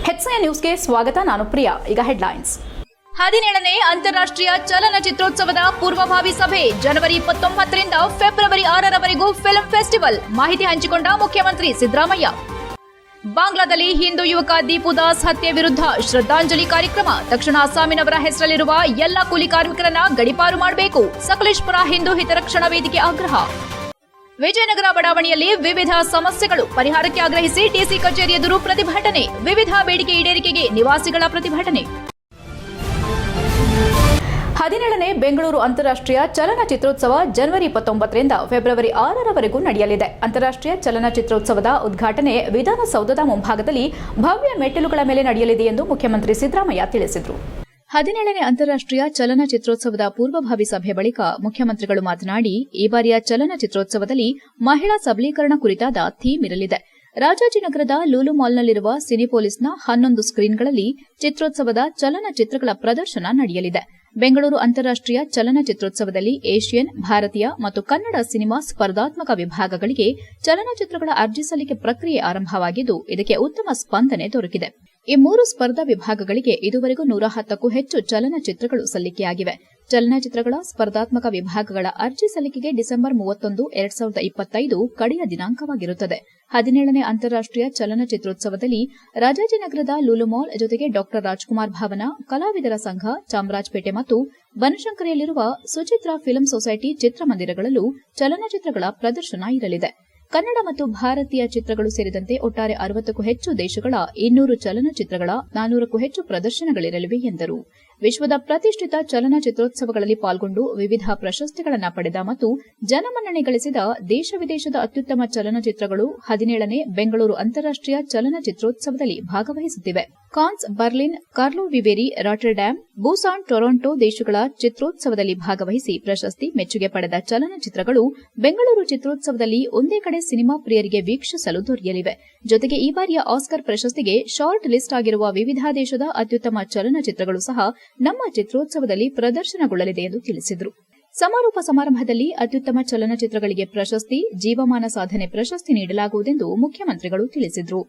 HCN ನ್ಯೂಸ್ಗೆ ಸ್ವಾಗತ. ನಾನು ಪ್ರಿಯಾ. ಈಗ ಹೆಡ್ಲೈನ್ಸ್. 17ನೇ ಅಂತಾರಾಷ್ಟ್ರೀಯ ಚಲನಚಿತ್ರೋತ್ಸವದ ಪೂರ್ವಭಾವಿ ಸಭೆ ಜನವರಿ 29ರಿಂದ ಫೆಬ್ರವರಿ 6ರವರೆಗೂ ಫಿಲ್ಮ್ ಫೆಸ್ಟಿವಲ್. ಮಾಹಿತಿ ಹಂಚಿಕೊಂಡ ಮುಖ್ಯಮಂತ್ರಿ ಸಿದ್ದರಾಮಯ್ಯ. ಬಾಂಗ್ಲಾದಲ್ಲಿ ಹಿಂದೂ ಯುವಕ ದೀಪು ದಾಸ್ ಹತ್ಯೆ ವಿರುದ್ಧ ಶ್ರದ್ಧಾಂಜಲಿ ಕಾರ್ಯಕ್ರಮ. ತಕ್ಷಣ ಅಸ್ಸಾಮಿನವರ ಹೆಸರಲ್ಲಿರುವ ಎಲ್ಲ ಕೂಲಿ ಕಾರ್ಮಿಕರನ್ನ ಗಡೀಪಾರು ಮಾಡಬೇಕು. ಸಕಲೇಶಪುರ ಹಿಂದೂ ಹಿತರಕ್ಷಣಾ ವೇದಿಕೆ ಆಗ್ರಹ. ವಿಜಯನಗರ ಬಡಾವಣೆಯಲ್ಲಿ ವಿವಿಧ ಸಮಸ್ಯೆಗಳು ಪರಿಹಾರಕ್ಕೆ ಆಗ್ರಹಿಸಿ ಟಿಸಿ ಕಚೇರಿ ಎದುರು ಪ್ರತಿಭಟನೆ. ವಿವಿಧ ಬೇಡಿಕೆ ಈಡೇರಿಕೆಗೆ ನಿವಾಸಿಗಳ ಪ್ರತಿಭಟನೆ. 17ನೇ ಬೆಂಗಳೂರು ಅಂತಾರಾಷ್ಟ್ರೀಯ ಚಲನಚಿತ್ರೋತ್ಸವ ಜನವರಿ 29ರಿಂದ ಫೆಬ್ರವರಿ 6ರವರೆಗೂ ನಡೆಯಲಿದೆ. ಅಂತಾರಾಷ್ಟ್ರೀಯ ಚಲನಚಿತ್ರೋತ್ಸವದ ಉದ್ಘಾಟನೆ ವಿಧಾನಸೌಧದ ಮುಂಭಾಗದಲ್ಲಿ ಭವ್ಯ ಮೆಟ್ಟಿಲುಗಳ ಮೇಲೆ ನಡೆಯಲಿದೆ ಎಂದು ಮುಖ್ಯಮಂತ್ರಿ ಸಿದ್ದರಾಮಯ್ಯ ತಿಳಿಸಿದರು. 17ನೇ ಅಂತಾರಾಷ್ಟ್ರೀಯ ಚಲನಚಿತ್ರೋತ್ಸವದ ಪೂರ್ವಭಾವಿ ಸಭೆ ಬಳಿಕ ಮುಖ್ಯಮಂತ್ರಿಗಳು ಮಾತನಾಡಿ, ಈ ಬಾರಿಯ ಚಲನಚಿತ್ರೋತ್ಸವದಲ್ಲಿ ಮಹಿಳಾ ಸಬಲೀಕರಣ ಕುರಿತಾದ ಥೀಮ್ ಇರಲಿದೆ. ರಾಜಾಜಿನಗರದ ಲೂಲು ಮಾಲ್ನಲ್ಲಿರುವ ಸಿನಿಪೋಲಿಸ್ನ 11 ಸ್ಕ್ರೀನ್ಗಳಲ್ಲಿ ಚಿತ್ರೋತ್ಸವದ ಚಲನಚಿತ್ರಗಳ ಪ್ರದರ್ಶನ ನಡೆಯಲಿದೆ. ಬೆಂಗಳೂರು ಅಂತಾರಾಷ್ಟ್ರೀಯ ಚಲನಚಿತ್ರೋತ್ಸವದಲ್ಲಿ ಏಷ್ಯನ್, ಭಾರತೀಯ ಮತ್ತು ಕನ್ನಡ ಸಿನಿಮಾ ಸ್ಪರ್ಧಾತ್ಮಕ ವಿಭಾಗಗಳಿಗೆ ಚಲನಚಿತ್ರಗಳ ಅರ್ಜಿ ಸಲ್ಲಿಕೆ ಪ್ರಕ್ರಿಯೆ ಆರಂಭವಾಗಿದ್ದು, ಇದಕ್ಕೆ ಉತ್ತಮ ಸ್ಪಂದನೆ ದೊರಕಿದೆ. ಈ 3 ಸ್ಪರ್ಧಾ ವಿಭಾಗಗಳಿಗೆ ಇದುವರೆಗೂ 110ಕ್ಕೂ ಹೆಚ್ಚು ಚಲನಚಿತ್ರಗಳು ಸಲ್ಲಿಕೆಯಾಗಿವೆ. ಚಲನಚಿತ್ರಗಳ ಸ್ಪರ್ಧಾತ್ಮಕ ವಿಭಾಗಗಳ ಅರ್ಜಿ ಸಲ್ಲಿಕೆಗೆ ಡಿಸೆಂಬರ್ 31, 2025 ಕಡೆಯ ದಿನಾಂಕವಾಗಿರುತ್ತದೆ. 17ನೇ ಅಂತಾರಾಷ್ಟ್ರೀಯ ಚಲನಚಿತ್ರೋತ್ಸವದಲ್ಲಿ ರಾಜಾಜಿನಗರದ ಲೂಲು ಮಾಲ್ ಜೊತೆಗೆ ಡಾ ರಾಜ್ಕುಮಾರ್ ಭವನ, ಕಲಾವಿದರ ಸಂಘ, ಚಾಮರಾಜಪೇಟೆ ಮತ್ತು ಬನಶಂಕರಿಯಲ್ಲಿರುವ ಸುಚಿತ್ರಾ ಫಿಲ್ಮ್ ಸೊಸೈಟಿ ಚಿತ್ರಮಂದಿರಗಳಲ್ಲೂ ಚಲನಚಿತ್ರಗಳ ಪ್ರದರ್ಶನ ಇರಲಿದೆ. ಕನ್ನಡ ಮತ್ತು ಭಾರತೀಯ ಚಿತ್ರಗಳು ಸೇರಿದಂತೆ ಒಟ್ಟಾರೆ 60ಕ್ಕೂ ಹೆಚ್ಚು ದೇಶಗಳ 200 ಚಲನಚಿತ್ರಗಳ 400ಕ್ಕೂ ಹೆಚ್ಚು ಪ್ರದರ್ಶನಗಳಿರಲಿವೆ ಎಂದರು. ವಿಶ್ವದ ಪ್ರತಿಷ್ಠಿತ ಚಲನಚಿತ್ರೋತ್ಸವಗಳಲ್ಲಿ ಪಾಲ್ಗೊಂಡು ವಿವಿಧ ಪ್ರಶಸ್ತಿಗಳನ್ನು ಪಡೆದ ಮತ್ತು ಜನಮನ್ನಣೆ ಗಳಿಸಿದ ದೇಶ ವಿದೇಶದ ಅತ್ಯುತ್ತಮ ಚಲನಚಿತ್ರಗಳು 17ನೇ ಬೆಂಗಳೂರು ಅಂತಾರಾಷ್ಟ್ರೀಯ ಚಲನಚಿತ್ರೋತ್ಸವದಲ್ಲಿ ಭಾಗವಹಿಸುತ್ತಿವೆ. ಕಾನ್ಸ್, ಬರ್ಲಿನ್, ಕಾರ್ಲೋ ವಿವೇರಿ, ರಾಟರ್ಡ್ಯಾಮ್, ಬೂಸಾನ್, ಟೊರೊಂಟೊ ದೇಶಗಳ ಚಿತ್ರೋತ್ಸವದಲ್ಲಿ ಭಾಗವಹಿಸಿ ಪ್ರಶಸ್ತಿ, ಮೆಚ್ಚುಗೆ ಪಡೆದ ಚಲನಚಿತ್ರಗಳು ಬೆಂಗಳೂರು ಚಿತ್ರೋತ್ಸವದಲ್ಲಿ ಒಂದೇ ಕಡೆ ಸಿನಿಮಾ ಪ್ರಿಯರಿಗೆ ವೀಕ್ಷಿಸಲು ದೊರೆಯಲಿವೆ. ಜೊತೆಗೆ ಈ ಬಾರಿಯ ಆಸ್ಕರ್ ಪ್ರಶಸ್ತಿಗೆ ಶಾರ್ಟ್ ಲಿಸ್ಟ್ ಆಗಿರುವ ವಿವಿಧ ದೇಶದ ಅತ್ಯುತ್ತಮ ಚಲನಚಿತ್ರಗಳು ಸಹ ನಮ್ಮ ಚಿತ್ರೋತ್ಸವದಲ್ಲಿ ಪ್ರದರ್ಶನಗೊಳ್ಳಲಿದೆ ಎಂದು ತಿಳಿಸಿದರು. ಸಮಾರೋಪ ಸಮಾರಂಭದಲ್ಲಿ ಅತ್ಯುತ್ತಮ ಚಲನಚಿತ್ರಗಳಿಗೆ ಪ್ರಶಸ್ತಿ, ಜೀವಮಾನ ಸಾಧನೆ ಪ್ರಶಸ್ತಿ ನೀಡಲಾಗುವುದೆಂದು ಮುಖ್ಯಮಂತ್ರಿಗಳು ತಿಳಿಸಿದರು.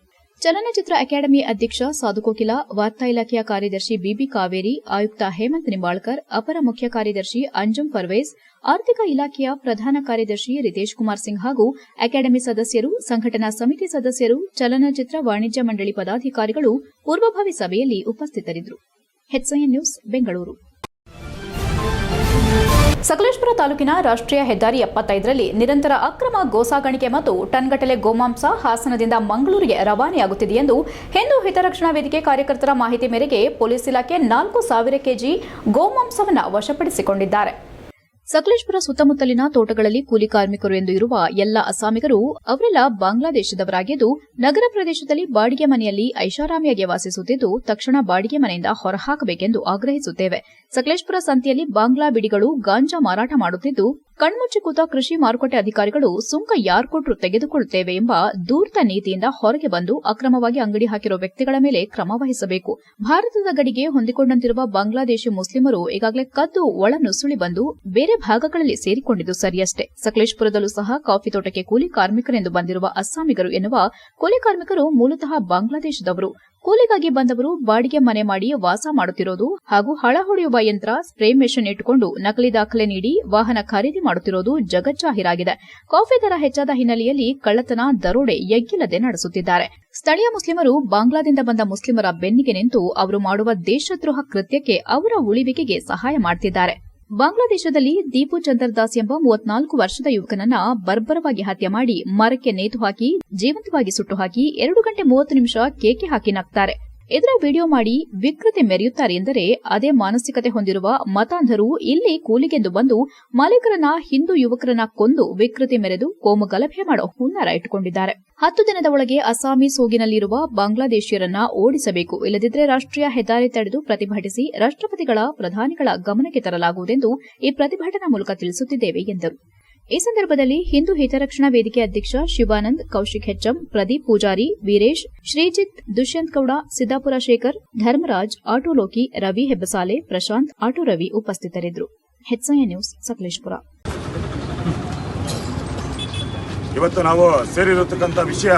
ಚಲನಚಿತ್ರ ಅಕಾಡೆಮಿ ಅಧ್ಯಕ್ಷ ಸಾಧುಕೋಕಿಲ, ವಾರ್ತಾ ಇಲಾಖೆಯ ಕಾರ್ಯದರ್ಶಿ ಬಿಬಿ ಕಾವೇರಿ, ಆಯುಕ್ತ ಹೇಮಂತ್ ನಿಂಬಾಳ್ಕರ್, ಅಪರ ಮುಖ್ಯ ಕಾರ್ಯದರ್ಶಿ ಅಂಜುಮ್ ಪರ್ವೇಜ್, ಆರ್ಥಿಕ ಇಲಾಖೆಯ ಪ್ರಧಾನ ಕಾರ್ಯದರ್ಶಿ ರಿತೇಶ್ ಕುಮಾರ್ ಸಿಂಗ್ ಹಾಗೂ ಅಕಾಡೆಮಿ ಸದಸ್ಯರು, ಸಂಘಟನಾ ಸಮಿತಿ ಸದಸ್ಯರು, ಚಲನಚಿತ್ರ ವಾಣಿಜ್ಯ ಮಂಡಳಿ ಪದಾಧಿಕಾರಿಗಳು ಪೂರ್ವಭಾವಿ ಸಭೆಯಲ್ಲಿ ಉಪಸ್ಥಿತರಿದ್ದರು. HCN news Bengaluru. ಸಕಲೇಶಪುರ ತಾಲೂಕಿನ ರಾಷ್ಟ್ರೀಯ ಹೆದ್ದಾರಿ 75ರಲ್ಲಿ ನಿರಂತರ ಅಕ್ರಮ ಗೋಸಾಗಾಣಿಕೆ ಮತ್ತು ಟನ್ಗಟ್ಟಲೆ ಗೋಮಾಂಸ ಹಾಸನದಿಂದ ಮಂಗಳೂರಿಗೆ ರವಾನೆಯಾಗುತ್ತಿದೆ ಎಂದು ಹಿಂದೂ ಹಿತರಕ್ಷಣಾ ವೇದಿಕೆ ಕಾರ್ಯಕರ್ತರ ಮಾಹಿತಿ ಮೇರೆಗೆ ಪೊಲೀಸ್ ಇಲಾಖೆ 4,000 ಕೆಜಿ ಗೋಮಾಂಸವನ್ನು ವಶಪಡಿಸಿಕೊಂಡಿದ್ದಾರೆ. ಸಕಲೇಶಪುರ ಸುತ್ತಮುತ್ತಲಿನ ತೋಟಗಳಲ್ಲಿ ಕೂಲಿ ಕಾರ್ಮಿಕರು ಎಂದು ಇರುವ ಎಲ್ಲ ಅಸ್ಸಾಮಿಗರು ಅವರೆಲ್ಲ ಬಾಂಗ್ಲಾದೇಶದವರಾಗಿದ್ದು, ನಗರ ಪ್ರದೇಶದಲ್ಲಿ ಬಾಡಿಗೆ ಮನೆಯಲ್ಲಿ ಐಷಾರಾಮಿಯಾಗಿ ವಾಸಿಸುತ್ತಿದ್ದು, ತಕ್ಷಣ ಬಾಡಿಗೆ ಮನೆಯಿಂದ ಹೊರಹಾಕಬೇಕೆಂದು ಆಗ್ರಹಿಸುತ್ತೇವೆ. ಸಕಲೇಶಪುರ ಸಂತೆಯಲ್ಲಿ ಬಾಂಗ್ಲಾ ಬಿಡಿಗಳು ಗಾಂಜಾ ಮಾರಾಟ ಮಾಡುತ್ತಿದ್ದು, ಕಣ್ಮುಚ್ಚಿ ಕೂತ ಕೃಷಿ ಮಾರುಕಟ್ಟೆ ಅಧಿಕಾರಿಗಳು ಸುಂಕ ಯಾರು ಕೊಟ್ಟರು ತೆಗೆದುಕೊಳ್ಳುತ್ತೇವೆ ಎಂಬ ಧೂರ್ತ ನೀತಿಯಿಂದ ಹೊರಗೆ ಬಂದು ಅಕ್ರಮವಾಗಿ ಅಂಗಡಿ ಹಾಕಿರುವ ವ್ಯಕ್ತಿಗಳ ಮೇಲೆ ಕ್ರಮ ವಹಿಸಬೇಕು. ಭಾರತದ ಗಡಿಗೆ ಹೊಂದಿಕೊಂಡಂತಿರುವ ಬಾಂಗ್ಲಾದೇಶಿ ಮುಸ್ಲಿಮರು ಈಗಾಗಲೇ ಕದ್ದು ಒಳನುಸುಳಿ ಬಂದು ಬೇರೆ ಭಾಗಗಳಲ್ಲಿ ಸೇರಿಕೊಂಡಿದ್ದು ಸರಿಯಷ್ಟೇ. ಸಕಲೇಶಪುರದಲ್ಲೂ ಸಹ ಕಾಫಿ ತೋಟಕ್ಕೆ ಕೂಲಿ ಕಾರ್ಮಿಕರೆಂದು ಬಂದಿರುವ ಅಸ್ಸಾಮಿಗರು ಎನ್ನುವ ಕೂಲಿ ಕಾರ್ಮಿಕರು ಮೂಲತಃ ಬಾಂಗ್ಲಾದೇಶದವರು. ಕೂಲಿಗಾಗಿ ಬಂದವರು ಬಾಡಿಗೆ ಮನೆ ಮಾಡಿ ವಾಸ ಮಾಡುತ್ತಿರೋದು ಹಾಗೂ ಹಳ ಹೊಡೆಯುವ ಯಂತ್ರ, ಸ್ಪ್ರೇ ಮೆಷಿನ್ ಇಟ್ಟುಕೊಂಡು ನಕಲಿ ದಾಖಲೆ ನೀಡಿ ವಾಹನ ಖರೀದಿ ಮಾಡುತ್ತಿರೋದು ಜಗಜ್ಜಾಹೀರಾಗಿದೆ. ಕಾಫಿ ದರ ಹೆಚ್ಚಾದ ಹಿನ್ನೆಲೆಯಲ್ಲಿ ಕಳ್ಳತನ, ದರೋಡೆ ಎಗ್ಗಿಲ್ಲದೆ ನಡೆಸುತ್ತಿದ್ದಾರೆ. ಸ್ಥಳೀಯ ಮುಸ್ಲಿಮರು ಬಾಂಗ್ಲಾದಿಂದ ಬಂದ ಮುಸ್ಲಿಮರ ಬೆನ್ನಿಗೆ ನಿಂತು ಅವರು ಮಾಡುವ ದೇಶದ್ರೋಹ ಕೃತ್ಯಕ್ಕೆ ಅವರ ಉಳಿವಿಕೆಗೆ ಸಹಾಯ ಮಾಡುತ್ತಿದ್ದಾರೆ. ಬಾಂಗ್ಲಾದೇಶದಲ್ಲಿ ದೀಪು ಚಂದರ್ ದಾಸ್ ಎಂಬ 34 ವರ್ಷದ ಯುವಕನನ್ನ ಬರ್ಬರವಾಗಿ ಹತ್ಯೆ ಮಾಡಿ ಮರಕ್ಕೆ ನೇತು ಹಾಕಿ ಜೀವಂತವಾಗಿ ಸುಟ್ಟು ಹಾಕಿ 2 ಗಂಟೆ 30 ನಿಮಿಷ ಕೇಕೆ ಹಾಕಿ ನಗ್ತಾರೆ. ಇದರ ವಿಡಿಯೋ ಮಾಡಿ ವಿಕೃತಿ ಮೆರೆಯುತ್ತಾರೆ ಎಂದರೆ ಅದೇ ಮಾನಸಿಕತೆ ಹೊಂದಿರುವ ಮತಾಂಧರು ಇಲ್ಲಿ ಕೂಲಿಗೆಂದು ಬಂದು ಮಾಲೀಕರನ್ನ, ಹಿಂದೂ ಯುವಕರನ್ನ ಕೊಂದು ವಿಕೃತಿ ಮೆರೆದು ಕೋಮು ಗಲಭೆ ಮಾಡೋ ಹುನ್ನಾರ ಇಟ್ಟುಕೊಂಡಿದ್ದಾರೆ. 10 ದಿನದ ಒಳಗೆ ಅಸ್ಸಾಮಿ ಸೋಗಿನಲ್ಲಿರುವ ಬಾಂಗ್ಲಾದೇಶಿಯರನ್ನ ಓಡಿಸಬೇಕು, ಇಲ್ಲದಿದ್ದರೆ ರಾಷ್ಟ್ರೀಯ ಹೆದ್ದಾರಿ ತಡೆದು ಪ್ರತಿಭಟಿಸಿ ರಾಷ್ಟ್ರಪತಿಗಳ, ಪ್ರಧಾನಿಗಳ ಗಮನಕ್ಕೆ ತರಲಾಗುವುದೆಂದು ಈ ಪ್ರತಿಭಟನಾ ಮೂಲಕ ತಿಳಿಸುತ್ತಿದ್ದೇವೆ ಎಂದರು. ಈ ಸಂದರ್ಭದಲ್ಲಿ ಹಿಂದೂ ಹಿತರಕ್ಷಣಾ ವೇದಿಕೆ ಅಧ್ಯಕ್ಷ Shivanand, Kaushik HM, Pradeep Poojary, Veeresh, Shreejith, Dushyanth Gowda, Siddapura Shekhar, Dharmaraj, auto Loki, Ravi Hebbasale, Prashanth, auto Ravi ಉಪಸ್ಥಿತರಿದ್ದರು. HCN news Sakleshpur. ಇವತ್ತು ನಾವು ಸೇರಿರತಕ್ಕಂಥ ವಿಷಯ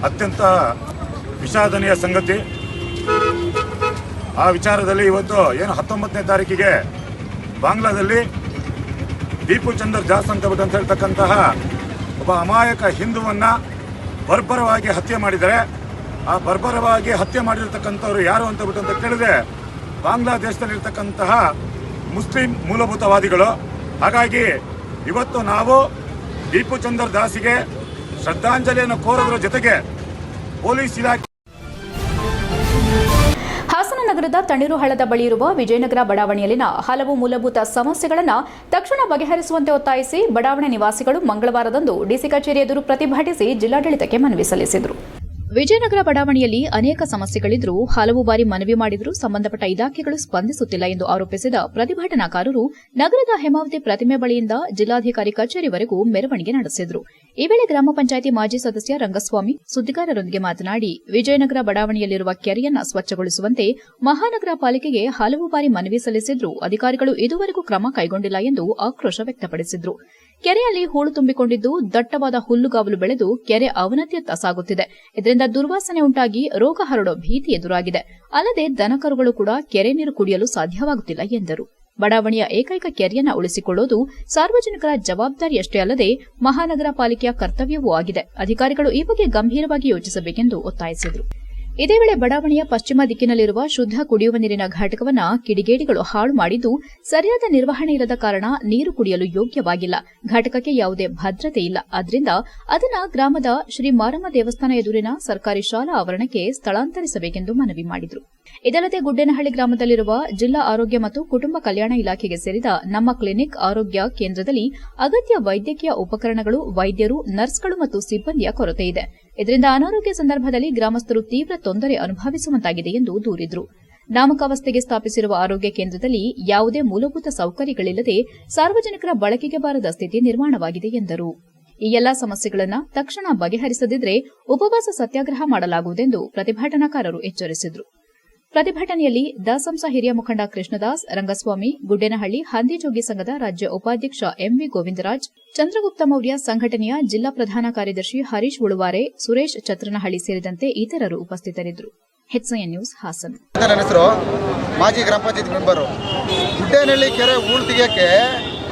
ಅತ್ಯಂತ ವಿಷಾದನೀಯ ಸಂಗತಿ. ಆ ವಿಚಾರದಲ್ಲಿ ಇವತ್ತು ಏನು 19ನೇ ತಾರೀಕಿಗೆ ಬಾಂಗ್ಲಾದಲ್ಲಿ ದೀಪು ಚಂದರ್ ಜಾಸ್ ಅಂತ ಹೇಳ್ತಕ್ಕಂತಹ ಒಬ್ಬ ಅಮಾಯಕ ಹಿಂದುವನ್ನು ಬರ್ಬರವಾಗಿ ಹತ್ಯೆ ಮಾಡಿದ್ದಾರೆ. ಆ ಬರ್ಬರವಾಗಿ ಹತ್ಯೆ ಮಾಡಿರ್ತಕ್ಕಂಥವ್ರು ಯಾರು ಅಂತ ಕೇಳಿದ್ರೆ ಬಾಂಗ್ಲಾದೇಶದಲ್ಲಿರ್ತಕ್ಕಂತಹ ಮುಸ್ಲಿಂ ಮೂಲಭೂತವಾದಿಗಳು. ಹಾಗಾಗಿ ಇವತ್ತು ನಾವು ದೀಪು ಚಂದರ್ ದಾಸಿಗೆ ಶ್ರದ್ಧಾಂಜಲಿಯನ್ನು ಕೋರೋದ್ರ ಜೊತೆಗೆ ಪೊಲೀಸ್ ಇಲಾಖೆ ಹಾಸನ ನಗರದ ತಣ್ಣೀರು ಹಳ್ಳದ ಬಳಿ ಇರುವ ವಿಜಯನಗರ ಬಡಾವಣೆಯಲ್ಲಿನ ಹಲವು ಮೂಲಭೂತ ಸಮಸ್ಯೆಗಳನ್ನು ತಕ್ಷಣ ಬಗೆಹರಿಸುವಂತೆ ಒತ್ತಾಯಿಸಿ ಬಡಾವಣೆ ನಿವಾಸಿಗಳು ಮಂಗಳವಾರದಂದು ಡಿಸಿ ಕಚೇರಿ ಎದುರು ಪ್ರತಿಭಟಿಸಿ ಜಿಲ್ಲಾಡಳಿತಕ್ಕೆ ಮನವಿ ಸಲ್ಲಿಸಿದರು. ವಿಜಯನಗರ ಬಡಾವಣೆಯಲ್ಲಿ ಅನೇಕ ಸಮಸ್ಯೆಗಳಿದ್ದರೂ ಹಲವು ಬಾರಿ ಮನವಿ ಮಾಡಿದರೂ ಸಂಬಂಧಪಟ್ಟ ಇಲಾಖೆಗಳು ಸ್ಪಂದಿಸುತ್ತಿಲ್ಲ ಎಂದು ಆರೋಪಿಸಿದ ಪ್ರತಿಭಟನಾಕಾರರು ನಗರದ ಹೇಮಾವತಿ ಪ್ರತಿಮೆ ಬಳಿಯಿಂದ ಜಿಲ್ಲಾಧಿಕಾರಿ ಕಚೇರಿವರೆಗೂ ಮೆರವಣಿಗೆ ನಡೆಸಿದರು. ಈ ವೇಳೆ ಗ್ರಾಮ ಪಂಚಾಯಿತಿ ಮಾಜಿ ಸದಸ್ಯ ರಂಗಸ್ವಾಮಿ ಸುದ್ದಿಗಾರರೊಂದಿಗೆ ಮಾತನಾಡಿ, ವಿಜಯನಗರ ಬಡಾವಣೆಯಲ್ಲಿರುವ ಕೆರೆಯನ್ನು ಸ್ವಚ್ಛಗೊಳಿಸುವಂತೆ ಮಹಾನಗರ ಪಾಲಿಕೆಗೆ ಹಲವು ಬಾರಿ ಮನವಿ ಸಲ್ಲಿಸಿದ್ರೂ ಅಧಿಕಾರಿಗಳು ಇದುವರೆಗೂ ಕ್ರಮ ಕೈಗೊಂಡಿಲ್ಲ ಎಂದು ಆಕ್ರೋಶ ವ್ಯಕ್ತಪಡಿಸಿದರು. ಕೆರೆಯಲ್ಲಿ ಹೂಳು ತುಂಬಿಕೊಂಡಿದ್ದು ದಟ್ಟವಾದ ಹುಲ್ಲುಗಾವಲು ಬೆಳೆದು ಕೆರೆ ಅವನತಿಯತ್ತ ಸಾಗುತ್ತಿದೆ. ಇದರಿಂದ ದುರ್ವಾಸನೆ ಉಂಟಾಗಿ ರೋಗ ಹರಡೋ ಭೀತಿ ಎದುರಾಗಿದೆ. ಅಲ್ಲದೆ ದನಕರುಗಳು ಕೂಡ ಕೆರೆ ನೀರು ಕುಡಿಯಲು ಸಾಧ್ಯವಾಗುತ್ತಿಲ್ಲ ಎಂದರು. ಬಡಾವಣೆಯ ಏಕೈಕ ಕೆರೆಯನ್ನು ಉಳಿಸಿಕೊಳ್ಳುವುದು ಸಾರ್ವಜನಿಕರ ಜವಾಬ್ದಾರಿಯಷ್ಟೇ ಅಲ್ಲದೆ ಮಹಾನಗರ ಪಾಲಿಕೆಯ ಕರ್ತವ್ಯವೂ ಆಗಿದೆ. ಅಧಿಕಾರಿಗಳು ಈ ಬಗ್ಗೆ ಗಂಭೀರವಾಗಿ ಯೋಚಿಸಬೇಕೆಂದು ಒತ್ತಾಯಿಸಿದರು. ಇದೇ ವೇಳೆ ಬಡಾವಣೆಯ ಪಶ್ಚಿಮ ದಿಕ್ಕಿನಲ್ಲಿರುವ ಶುದ್ಧ ಕುಡಿಯುವ ನೀರಿನ ಘಟಕವನ್ನು ಕಿಡಿಗೇಡಿಗಳು ಹಾಳು ಮಾಡಿದ್ದು ಸರಿಯಾದ ನಿರ್ವಹಣೆ ಇಲ್ಲದ ಕಾರಣ ನೀರು ಕುಡಿಯಲು ಯೋಗ್ಯವಾಗಿಲ್ಲ. ಘಟಕಕ್ಕೆ ಯಾವುದೇ ಭದ್ರತೆ ಇಲ್ಲ. ಆದ್ದರಿಂದ ಅದನ್ನು ಗ್ರಾಮದ ಶ್ರೀ ಮಾರಮ್ಮ ದೇವಸ್ಥಾನ ಎದುರಿನ ಸರ್ಕಾರಿ ಶಾಲಾ ಆವರಣಕ್ಕೆ ಸ್ಥಳಾಂತರಿಸಬೇಕೆಂದು ಮನವಿ ಮಾಡಿದರು. ಇದಲ್ಲದೆ ಗುಡ್ಡೇನಹಳ್ಳಿ ಗ್ರಾಮದಲ್ಲಿರುವ ಜಿಲ್ಲಾ ಆರೋಗ್ಯ ಮತ್ತು ಕುಟುಂಬ ಕಲ್ಯಾಣ ಇಲಾಖೆಗೆ ಸೇರಿದ ನಮ್ಮ ಕ್ಲಿನಿಕ್ ಆರೋಗ್ಯ ಕೇಂದ್ರದಲ್ಲಿ ಅಗತ್ಯ ವೈದ್ಯಕೀಯ ಉಪಕರಣಗಳು, ವೈದ್ಯರು, ನರ್ಸ್ಗಳು ಮತ್ತು ಸಿಬ್ಬಂದಿಯ ಕೊರತೆ ಇದೆ. ಇದರಿಂದ ಅನಾರೋಗ್ಯ ಸಂದರ್ಭದಲ್ಲಿ ಗ್ರಾಮಸ್ಥರು ತೀವ್ರ ತೊಂದರೆ ಅನುಭವಿಸುವಂತಾಗಿದೆ ಎಂದು ದೂರಿದರು. ನಾಮಕಾವಸ್ಥೆಗೆ ಸ್ಥಾಪಿಸಿರುವ ಆರೋಗ್ಯ ಕೇಂದ್ರದಲ್ಲಿ ಯಾವುದೇ ಮೂಲಭೂತ ಸೌಕರ್ಯಗಳಿಲ್ಲದೆ ಸಾರ್ವಜನಿಕರ ಬಳಕೆಗೆ ಬಾರದ ಸ್ಥಿತಿ ನಿರ್ಮಾಣವಾಗಿದೆ ಎಂದರು. ಈ ಎಲ್ಲಾ ಸಮಸ್ಯೆಗಳನ್ನು ತಕ್ಷಣ ಬಗೆಹರಿಸದಿದ್ದರೆ ಉಪವಾಸ ಸತ್ಯಾಗ್ರಹ ಮಾಡಲಾಗುವುದೆಂದು ಪ್ರತಿಭಟನಾಕಾರರು ಎಚ್ಚರಿಸಿದರು. ಪ್ರತಿಭಟನೆಯಲ್ಲಿ ದಸಂಸ ಹಿರಿಯ ಮುಖಂಡ ಕೃಷ್ಣದಾಸ್, ರಂಗಸ್ವಾಮಿ, ಗುಡ್ಡೇನಹಳ್ಳಿ ಹಂದಿಜೋಗಿ ಸಂಘದ ರಾಜ್ಯ ಉಪಾಧ್ಯಕ್ಷ ಎಂವಿ ಗೋವಿಂದರಾಜ್, ಚಂದ್ರಗುಪ್ತ ಮೌರ್ಯ ಸಂಘಟನೆಯ ಜಿಲ್ಲಾ ಪ್ರಧಾನ ಕಾರ್ಯದರ್ಶಿ ಹರೀಶ್ ಉಳುವಾರೆ, ಸುರೇಶ್ ಚತ್ರನಹಳ್ಳಿ ಸೇರಿದಂತೆ ಇತರರು ಉಪಸ್ಥಿತರಿದ್ದರು. HCN news Hassan. ನನ್ನ ಹೆಸರು ಮಾಜಿ ಗ್ರಾಮ ಪಂಚಾಯತ್ ಮೆಂಬರು. ಗುಡ್ಡೇನಹಳ್ಳಿ ಕೆರೆ ಹೂಳು ತೆಗೆಯೋಕ್ಕೆ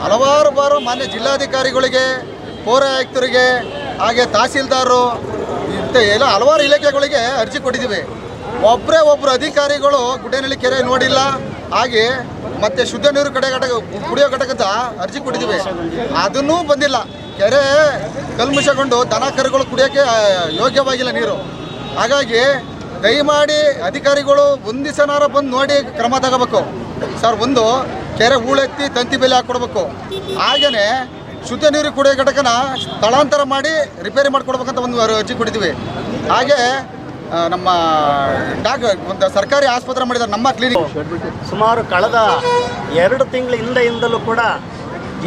ಹಲವಾರು ಬಾರು ಮಾನ್ಯ ಜಿಲ್ಲಾಧಿಕಾರಿಗಳಿಗೆ, ಪೌರ ಆಯುಕ್ತರಿಗೆ, ಹಾಗೆ ತಹಸೀಲ್ದಾರರು ಇಂಥ ಎಲ್ಲ ಹಲವಾರು ಇಲಾಖೆಗಳಿಗೆ ಅರ್ಜಿ ಕೊಟ್ಟಿದ್ದೀವಿ. ಒಬ್ಬರು ಅಧಿಕಾರಿಗಳು ಗುಡ್ಡೇನಹಳ್ಳಿ ಕೆರೆ ನೋಡಿಲ್ಲ. ಹಾಗೆ ಮತ್ತೆ ಶುದ್ಧ ನೀರು ಕುಡಿಯೋ ಘಟಕದ ಅರ್ಜಿ ಕೊಟ್ಟಿದ್ದೀವಿ, ಅದನ್ನೂ ಬಂದಿಲ್ಲ. ಕೆರೆ ಕಲ್ಮುಷಗೊಂಡು ದನ ಕರುಗಳು ಕುಡಿಯೋಕ್ಕೆ ಯೋಗ್ಯವಾಗಿಲ್ಲ ನೀರು. ಹಾಗಾಗಿ ದಯಮಾಡಿ ಅಧಿಕಾರಿಗಳು ಒಂದು ದಿವಸನಾರ ಬಂದು ನೋಡಿ ಕ್ರಮ ತಗೋಬೇಕು ಸರ್. ಒಂದು ಕೆರೆ ಹೂಳೆತ್ತಿ ತಂತಿ ಬೆಲೆ ಹಾಕ್ಕೊಡ್ಬೇಕು. ಹಾಗೆಯೇ ಶುದ್ಧ ನೀರು ಕುಡಿಯೋ ಘಟಕನ ಸ್ಥಳಾಂತರ ಮಾಡಿ ರಿಪೇರಿ ಮಾಡಿಕೊಡ್ಬೇಕಂತ ಒಂದು ಅರ್ಜಿ ಕೊಟ್ಟಿದ್ದೀವಿ. ಹಾಗೆ ನಮ್ಮ ಒಂದು ಸರ್ಕಾರಿ ಆಸ್ಪತ್ರೆ ಮಾಡಿದ್ದಾರೆ ನಮ್ಮ ಕ್ಲಿನಿಕ್. ಸುಮಾರು ಕಳೆದ 2 ತಿಂಗಳ ಹಿಂದೆಯಿಂದಲೂ ಕೂಡ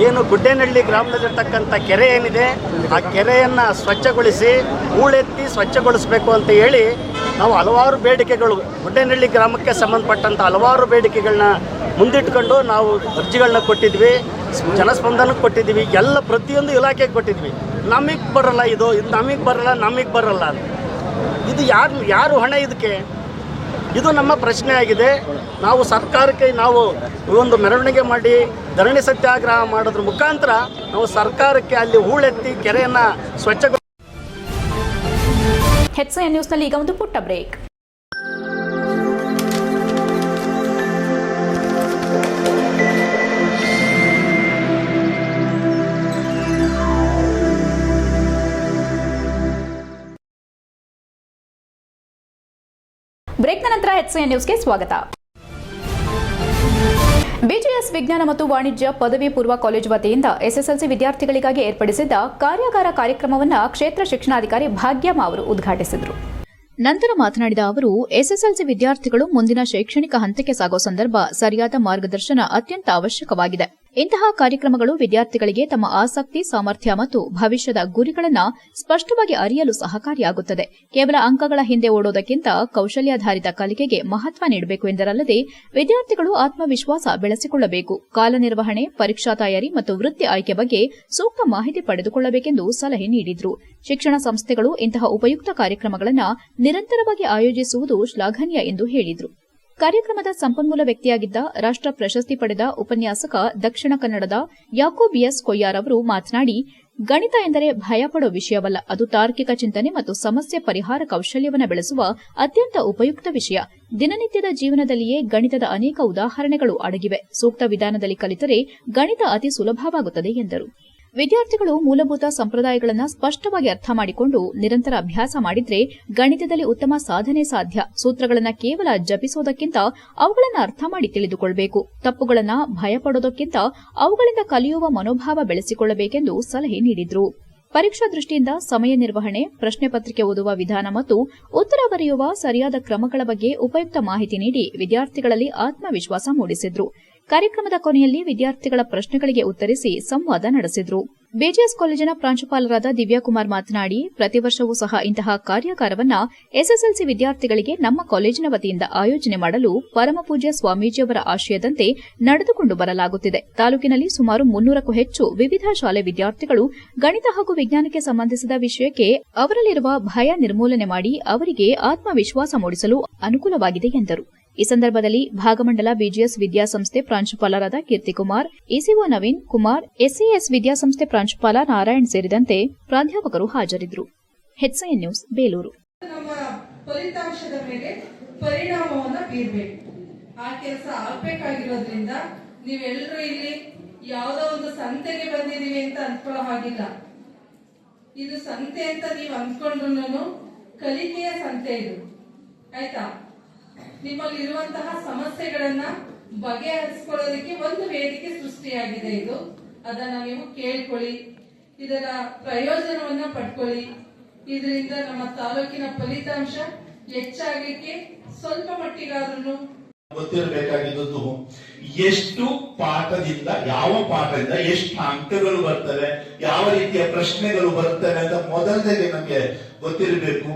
ಏನು ಗುಡ್ಡೇನಹಳ್ಳಿ ಗ್ರಾಮದಲ್ಲಿರ್ತಕ್ಕಂಥ ಕೆರೆ ಏನಿದೆ ಆ ಕೆರೆಯನ್ನು ಸ್ವಚ್ಛಗೊಳಿಸಿ ಹೂಳೆತ್ತಿ ಸ್ವಚ್ಛಗೊಳಿಸಬೇಕು ಅಂತ ಹೇಳಿ ನಾವು ಹಲವಾರು ಬೇಡಿಕೆಗಳು, ಗುಡ್ಡೇನಹಳ್ಳಿ ಗ್ರಾಮಕ್ಕೆ ಸಂಬಂಧಪಟ್ಟಂಥ ಹಲವಾರು ಬೇಡಿಕೆಗಳನ್ನ ಮುಂದಿಟ್ಕೊಂಡು ನಾವು ಅರ್ಜಿಗಳನ್ನ ಕೊಟ್ಟಿದ್ವಿ, ಜನಸ್ಪಂದನಕ್ಕೆ ಕೊಟ್ಟಿದ್ವಿ, ಎಲ್ಲ ಪ್ರತಿಯೊಂದು ಇಲಾಖೆಗೆ ಕೊಟ್ಟಿದ್ವಿ. ನಮಗೆ ಬರಲ್ಲ, ಇದು ನಮಗೆ ಬರಲ್ಲ ಅಂತ. ಇದು ಯಾರು ಹೊಣೆ ಇದಕ್ಕೆ? ಇದು ನಮ್ಮ ಪ್ರಶ್ನೆ ಆಗಿದೆ. ನಾವು ಸರ್ಕಾರಕ್ಕೆ ನಾವು ಒಂದು ಮೆರವಣಿಗೆ ಮಾಡಿ ಧರಣಿ ಸತ್ಯಾಗ್ರಹ ಮಾಡೋದ್ರ ಮುಖಾಂತರ ನಾವು ಸರ್ಕಾರಕ್ಕೆ ಅಲ್ಲಿ ಹೂಳೆತ್ತಿ ಕೆರೆಯನ್ನು ಸ್ವಚ್ಛ. HCN ನ್ಯೂಸ್ನಲ್ಲಿ ಈಗ ಒಂದು ಪುಟ್ಟ ಬ್ರೇಕ್. ಬ್ರೇಕ್ನ ನಂತರ HCN ನ್ಯೂಸ್ಗೆ ಸ್ವಾಗತ. ಬಿಜಿಎಸ್ ವಿಜ್ಞಾನ ಮತ್ತು ವಾಣಿಜ್ಯ ಪದವಿ ಪೂರ್ವ ಕಾಲೇಜು ವತಿಯಿಂದ SSLC ವಿದ್ಯಾರ್ಥಿಗಳಿಗಾಗಿ ಏರ್ಪಡಿಸಿದ್ದ ಕಾರ್ಯಾಗಾರ ಕಾರ್ಯಕ್ರಮವನ್ನು ಕ್ಷೇತ್ರ ಶಿಕ್ಷಣಾಧಿಕಾರಿ ಭಾಗ್ಯಮ್ಮ ಅವರು ಉದ್ಘಾಟಿಸಿದರು. ನಂತರ ಮಾತನಾಡಿದ ಅವರು, SSLC ವಿದ್ಯಾರ್ಥಿಗಳು ಮುಂದಿನ ಶೈಕ್ಷಣಿಕ ಹಂತಕ್ಕೆ ಸಾಗುವ ಸಂದರ್ಭ ಸರಿಯಾದ ಮಾರ್ಗದರ್ಶನ ಅತ್ಯಂತ ಅವಶ್ಯಕವಾಗಿದೆ. ಇಂತಹ ಕಾರ್ಯಕ್ರಮಗಳು ವಿದ್ಯಾರ್ಥಿಗಳಿಗೆ ತಮ್ಮ ಆಸಕ್ತಿ, ಸಾಮರ್ಥ್ಯ ಮತ್ತು ಭವಿಷ್ಯದ ಗುರಿಗಳನ್ನು ಸ್ಪಷ್ಟವಾಗಿ ಅರಿಯಲು ಸಹಕಾರಿಯಾಗುತ್ತದೆ. ಕೇವಲ ಅಂಕಗಳ ಹಿಂದೆ ಓಡೋದಕ್ಕಿಂತ ಕೌಶಲ್ಯಾಧಾರಿತ ಕಲಿಕೆಗೆ ಮಹತ್ವ ನೀಡಬೇಕು ಎಂದರಲ್ಲದೆ ವಿದ್ಯಾರ್ಥಿಗಳು ಆತ್ಮವಿಶ್ವಾಸ ಬೆಳೆಸಿಕೊಳ್ಳಬೇಕು, ಕಾಲನಿರ್ವಹಣೆ, ಪರೀಕ್ಷಾ ತಯಾರಿ ಮತ್ತು ವೃತ್ತಿ ಆಯ್ಕೆ ಬಗ್ಗೆ ಸೂಕ್ತ ಮಾಹಿತಿ ಪಡೆದುಕೊಳ್ಳಬೇಕೆಂದು ಸಲಹೆ ನೀಡಿದರು. ಶಿಕ್ಷಣ ಸಂಸ್ಥೆಗಳು ಇಂತಹ ಉಪಯುಕ್ತ ಕಾರ್ಯಕ್ರಮಗಳನ್ನು ನಿರಂತರವಾಗಿ ಆಯೋಜಿಸುವುದು ಶ್ಲಾಘನೀಯ ಎಂದು ಹೇಳಿದರು. ಕಾರ್ಯಕ್ರಮದ ಸಂಪನ್ಮೂಲ ವ್ಯಕ್ತಿಯಾಗಿದ್ದ ರಾಷ್ಟ ಪ್ರಶಸ್ತಿ ಪಡೆದ ಉಪನ್ಯಾಸಕ ದಕ್ಷಿಣ ಕನ್ನಡದ ಯಾಕೂಬ್ ಎಸ್ ಕೊಯ್ಯಾರ್ ಅವರು ಮಾತನಾಡಿ, ಗಣಿತ ಎಂದರೆ ಭಯಪಡೋ ವಿಷಯವಲ್ಲ, ಅದು ತಾರ್ಕಿಕ ಚಿಂತನೆ ಮತ್ತು ಸಮಸ್ಯೆ ಪರಿಹಾರ ಕೌಶಲ್ಯವನ್ನು ಬೆಳೆಸುವ ಅತ್ಯಂತ ಉಪಯುಕ್ತ ವಿಷಯ. ದಿನನಿತ್ಯದ ಜೀವನದಲ್ಲಿಯೇ ಗಣಿತದ ಅನೇಕ ಉದಾಹರಣೆಗಳು ಅಡಗಿವೆ. ಸೂಕ್ತ ವಿಧಾನದಲ್ಲಿ ಕಲಿತರೆ ಗಣಿತ ಅತಿ ಸುಲಭವಾಗುತ್ತದೆ ಎಂದರು. ವಿದ್ಯಾರ್ಥಿಗಳು ಮೂಲಭೂತ ಸಂಪ್ರದಾಯಗಳನ್ನು ಸ್ಪಷ್ಟವಾಗಿ ಅರ್ಥ ಮಾಡಿಕೊಂಡು ನಿರಂತರ ಅಭ್ಯಾಸ ಮಾಡಿದ್ರೆ ಗಣಿತದಲ್ಲಿ ಉತ್ತಮ ಸಾಧನೆ ಸಾಧ್ಯ. ಸೂತ್ರಗಳನ್ನು ಕೇವಲ ಜಪಿಸೋದಕ್ಕಿಂತ ಅವುಗಳನ್ನು ಅರ್ಥ ಮಾಡಿ ತಿಳಿದುಕೊಳ್ಳಬೇಕು. ತಪ್ಪುಗಳನ್ನು ಭಯಪಡೋದಕ್ಕಿಂತ ಅವುಗಳಿಂದ ಕಲಿಯುವ ಮನೋಭಾವ ಬೆಳೆಸಿಕೊಳ್ಳಬೇಕೆಂದು ಸಲಹೆ ನೀಡಿದರು. ಪರೀಕ್ಷಾ ದೃಷ್ಟಿಯಿಂದ ಸಮಯ ನಿರ್ವಹಣೆ, ಪ್ರಶ್ನೆ ಪತ್ರಿಕೆ ಓದುವ ವಿಧಾನ ಮತ್ತು ಉತ್ತರ ಬರೆಯುವ ಸರಿಯಾದ ಕ್ರಮಗಳ ಬಗ್ಗೆ ಉಪಯುಕ್ತ ಮಾಹಿತಿ ನೀಡಿ ವಿದ್ಯಾರ್ಥಿಗಳಲ್ಲಿ ಆತ್ಮವಿಶ್ವಾಸ ಮೂಡಿಸಿದ್ರು. ಕಾರ್ಯಕ್ರಮದ ಕೊನೆಯಲ್ಲಿ ವಿದ್ಯಾರ್ಥಿಗಳ ಪ್ರಶ್ನೆಗಳಿಗೆ ಉತ್ತರಿಸಿ ಸಂವಾದ ನಡೆಸಿದರು. ಬಿಜಿಎಸ್ ಕಾಲೇಜಿನ ಪ್ರಾಂಶುಪಾಲರಾದ ದಿವ್ಯಾಕುಮಾರ್ ಮಾತನಾಡಿ, ಪ್ರತಿ ವರ್ಷವೂ ಸಹ ಇಂತಹ ಕಾರ್ಯಾಗಾರವನ್ನು ಎಸ್ಎಸ್ಎಲ್ಸಿ ವಿದ್ಯಾರ್ಥಿಗಳಿಗೆ ನಮ್ಮ ಕಾಲೇಜಿನ ವತಿಯಿಂದ ಆಯೋಜನೆ ಮಾಡಲು ಪರಮಪೂಜ್ಯ ಸ್ವಾಮೀಜಿಯವರ ಆಶಯದಂತೆ ನಡೆದುಕೊಂಡು ಬರಲಾಗುತ್ತಿದೆ. ತಾಲೂಕಿನಲ್ಲಿ ಸುಮಾರು 300ಕ್ಕೂ ಹೆಚ್ಚು ವಿವಿಧ ಶಾಲೆ ವಿದ್ಯಾರ್ಥಿಗಳು ಗಣಿತ ಹಾಗೂ ವಿಜ್ಞಾನಕ್ಕೆ ಸಂಬಂಧಿಸಿದ ವಿಷಯಕ್ಕೆ ಅವರಲ್ಲಿರುವ ಭಯ ನಿರ್ಮೂಲನೆ ಮಾಡಿ ಅವರಿಗೆ ಆತ್ಮವಿಶ್ವಾಸ ಮೂಡಿಸಲು ಅನುಕೂಲವಾಗಿದೆ ಎಂದರು. ಈ ಸಂದರ್ಭದಲ್ಲಿ ಭಾಗಮಂಡಲ ಬಿಜಿಎಸ್ ವಿದ್ಯಾಸಂಸ್ಥೆ ಪ್ರಾಂಶುಪಾಲರಾದ ಕೀರ್ತಿಕುಮಾರ್, ಇಸಿಒ ನವೀನ್ ಕುಮಾರ್, ಎಸ್ಎಎಸ್ ವಿದ್ಯಾಸಂಸ್ಥೆ ಪ್ರಾಂಶುಪಾಲ ನಾರಾಯಣ್ ಸೇರಿದಂತೆ ಪ್ರಾಧ್ಯಾಪಕರು ಹಾಜರಿದ್ದರು. HIN news, Belur. ನಮ್ಮ ಫಲಿತಾಂಶದ ಮೇಲೆ ಪರಿಣಾಮವನ್ನು ಬೀರಬೇಕು. ಆ ಕೆಲಸ ಆಗ್ಬೇಕಾಗಿರೋದ್ರಿಂದ ನೀವೆಲ್ಲರೂ ಇಲ್ಲಿ ಯಾವುದೋ ಒಂದು ಸಂತೆಗೆ ಬಂದಿದೀವಿ ಅಂತ ಅಂದ್ಕೊಳ್ಳೋ ಹಾಗಿಲ್ಲ. ಇದು ಸಂತೆ ಅಂತ ನೀವು ಅಂದ್ಕೊಂಡ್ರು ಕಲಿಕೆಯ ಸಂತೆ ಇದು, ಆಯ್ತಾ? ನಿಮ್ಮಲ್ಲಿ ಇರುವಂತಹ ಸಮಸ್ಯೆಗಳನ್ನ ಬಗೆಹರಿಸಿಕೊಳ್ಳೋದಕ್ಕೆ ಒಂದು ವೇದಿಕೆ ಸೃಷ್ಟಿಯಾಗಿದೆ. ಇದು ಅದನ್ನ ನೀವು ಕೇಳ್ಕೊಳ್ಳಿ, ಇದರ ಪ್ರಯೋಜನವನ್ನ ಪಡ್ಕೊಳ್ಳಿ. ಇದರಿಂದ ನಮ್ಮ ತಾಲೂಕಿನ ಫಲಿತಾಂಶ ಹೆಚ್ಚಾಗಲಿಕ್ಕೆ ಸ್ವಲ್ಪ ಮಟ್ಟಿಗಾದ್ರೂ ಗೊತ್ತಿರಬೇಕಾಗಿದ್ದು ಎಷ್ಟು ಪಾಠದಿಂದ, ಯಾವ ಪಾಠದಿಂದ ಎಷ್ಟು ಅಂಕಗಳು ಬರ್ತವೆ, ಯಾವ ರೀತಿಯ ಪ್ರಶ್ನೆಗಳು ಬರ್ತವೆ ಅಂತ ಮೊದಲನೇಗೆ ನಮಗೆ ಗೊತ್ತಿರಬೇಕು.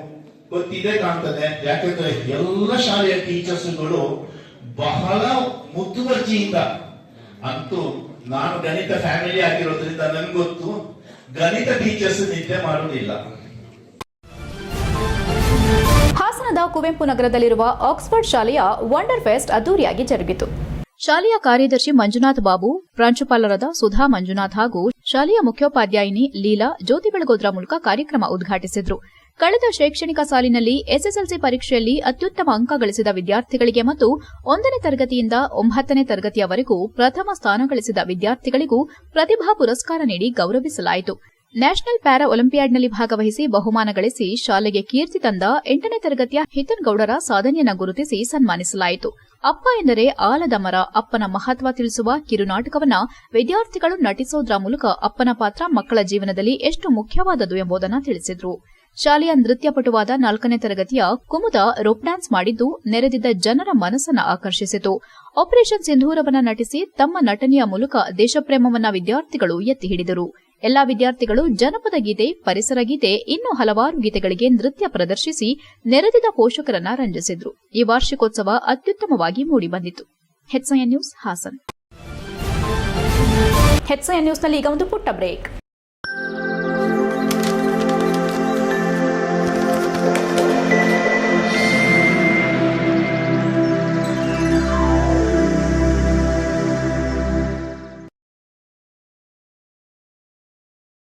ಗೊತ್ತಿದೆ ಕಾಣ್ತದೆ. ಯಾಕಂದ್ರೆ ಎಲ್ಲ ಶಾಲೆಯ ಟೀಚರ್ಸ್ಗಳು ಬಹಳ ಮುತುವರ್ಜಿಯಿಂದ, ಅಂತೂ ನಾನು ಗಣಿತ ಫ್ಯಾಮಿಲಿ ಆಗಿರೋದ್ರಿಂದ ನನ್ಗೆ ಗೊತ್ತು, ಗಣಿತ ಟೀಚರ್ಸ್ ನಿದ್ದೆ ಮಾಡುವುದಿಲ್ಲ. ಹಾಸನದ ಕುವೆಂಪು ನಗರದಲ್ಲಿರುವ ಆಕ್ಸ್ಫರ್ಡ್ ಶಾಲೆಯ ವಂಡರ್ ಫೆಸ್ಟ್ ಅದ್ದೂರಿಯಾಗಿ ಜರುಗಿತು. ಶಾಲೆಯ ಕಾರ್ಯದರ್ಶಿ ಮಂಜುನಾಥ್ ಬಾಬು, ಪ್ರಾಂಶುಪಾಲರಾದ ಸುಧಾ ಮಂಜುನಾಥ್ ಹಾಗೂ ಶಾಲೆಯ ಮುಖ್ಯೋಪಾಧ್ಯಾಯಿನಿ ಲೀಲಾ ಜ್ಯೋತಿ ಬೆಳಗೋದ್ರ ಮೂಲಕ ಕಾರ್ಯಕ್ರಮ ಉದ್ಘಾಟಿಸಿದರು. ಕಳೆದ ಶೈಕ್ಷಣಿಕ ಸಾಲಿನಲ್ಲಿ ಎಸ್ಎಸ್ಎಲ್ಸಿ ಪರೀಕ್ಷೆಯಲ್ಲಿ ಅತ್ಯುತ್ತಮ ಅಂಕ ಗಳಿಸಿದ ವಿದ್ಯಾರ್ಥಿಗಳಿಗೆ ಮತ್ತು 1ನೇ ತರಗತಿಯಿಂದ 9ನೇ ತರಗತಿಯವರೆಗೂ ಪ್ರಥಮ ಸ್ಥಾನ ಗಳಿಸಿದ ವಿದ್ಯಾರ್ಥಿಗಳಿಗೂ ಪ್ರತಿಭಾ ಪುರಸ್ಕಾರ ನೀಡಿ ಗೌರವಿಸಲಾಯಿತು. ನ್ಯಾಷನಲ್ ಪ್ಯಾರಾ ಒಲಿಂಪಿಯಾಡ್ನಲ್ಲಿ ಭಾಗವಹಿಸಿ ಬಹುಮಾನ ಗಳಿಸಿ ಶಾಲೆಗೆ ಕೀರ್ತಿ ತಂದ 8ನೇ ತರಗತಿಯ ಹಿತನ್ ಗೌಡರ ಸಾಧನೆಯನ್ನು ಗುರುತಿಸಿ ಸನ್ಮಾನಿಸಲಾಯಿತು. ಅಪ್ಪ ಎಂದರೆ ಆಲದ ಮರ, ಅಪ್ಪನ ಮಹತ್ವ ತಿಳಿಸುವ ಕಿರುನಾಟಕವನ್ನ ವಿದ್ಯಾರ್ಥಿಗಳು ನಟಿಸೋದ್ರ ಮೂಲಕ ಅಪ್ಪನ ಪಾತ್ರ ಮಕ್ಕಳ ಜೀವನದಲ್ಲಿ ಎಷ್ಟು ಮುಖ್ಯವಾದದ್ದು ಎಂಬುದನ್ನು ತಿಳಿಸಿದರು. ಶಾಲೆಯ ನೃತ್ಯಪಟುವಾದ 4ನೇ ತರಗತಿಯ ಕುಮುದ ರೋಪ್ ಡ್ಯಾನ್ಸ್ ಮಾಡಿದ್ದು ನೆರೆದಿದ್ದ ಜನರ ಮನಸ್ಸನ್ನು ಆಕರ್ಷಿಸಿತು. ಆಪರೇಷನ್ ಸಿಂಧೂರವನ್ನ ನಟಿಸಿ ತಮ್ಮ ನಟನೆಯ ಮೂಲಕ ದೇಶಪ್ರೇಮವನ್ನ ವಿದ್ಯಾರ್ಥಿಗಳು ಎತ್ತಿ ಹಿಡಿದರು. ಎಲ್ಲಾ ವಿದ್ಯಾರ್ಥಿಗಳು ಜನಪದ ಗೀತೆ, ಪರಿಸರ ಗೀತೆ, ಇನ್ನೂ ಹಲವಾರು ಗೀತೆಗಳಿಗೆ ನೃತ್ಯ ಪ್ರದರ್ಶಿಸಿ ನೆರೆದಿದ್ದ ಪೋಷಕರನ್ನ ರಂಜಿಸಿದ್ರು. ಈ ವಾರ್ಷಿಕೋತ್ಸವ ಅತ್ಯುತ್ತಮವಾಗಿ ಮೂಡಿಬಂದಿತು. HIN news, Hassan. ಹೆಚ್ಐಎನ್ ನ್ಯೂಸ್ನಲ್ಲಿ ಈಗ ಒಂದು ಪುಟ್ಟ ಬ್ರೇಕ್.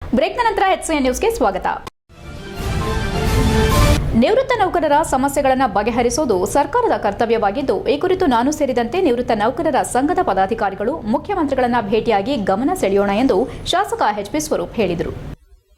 ಬ್ರೇಕ್ನ ನಂತರ ಹೆಚ್ಐಎನ್ ನ್ಯೂಸ್ಗೆ ಸ್ವಾಗತ. ನಿವೃತ್ತ ನೌಕರರ ಸಮಸ್ಯೆಗಳನ್ನು ಬಗೆಹರಿಸುವುದು ಸರ್ಕಾರದ ಕರ್ತವ್ಯವಾಗಿದ್ದು, ಈ ಕುರಿತು ನಾನು ಸೇರಿದಂತೆ ನಿವೃತ್ತ ನೌಕರರ ಸಂಘದ ಪದಾಧಿಕಾರಿಗಳು ಮುಖ್ಯಮಂತ್ರಿಗಳನ್ನ ಭೇಟಿಯಾಗಿ ಗಮನ ಸೆಳೆಯೋಣ ಎಂದು ಶಾಸಕ ಎಚ್ಪಿ ಸ್ವರೂಪ್ ಹೇಳಿದರು.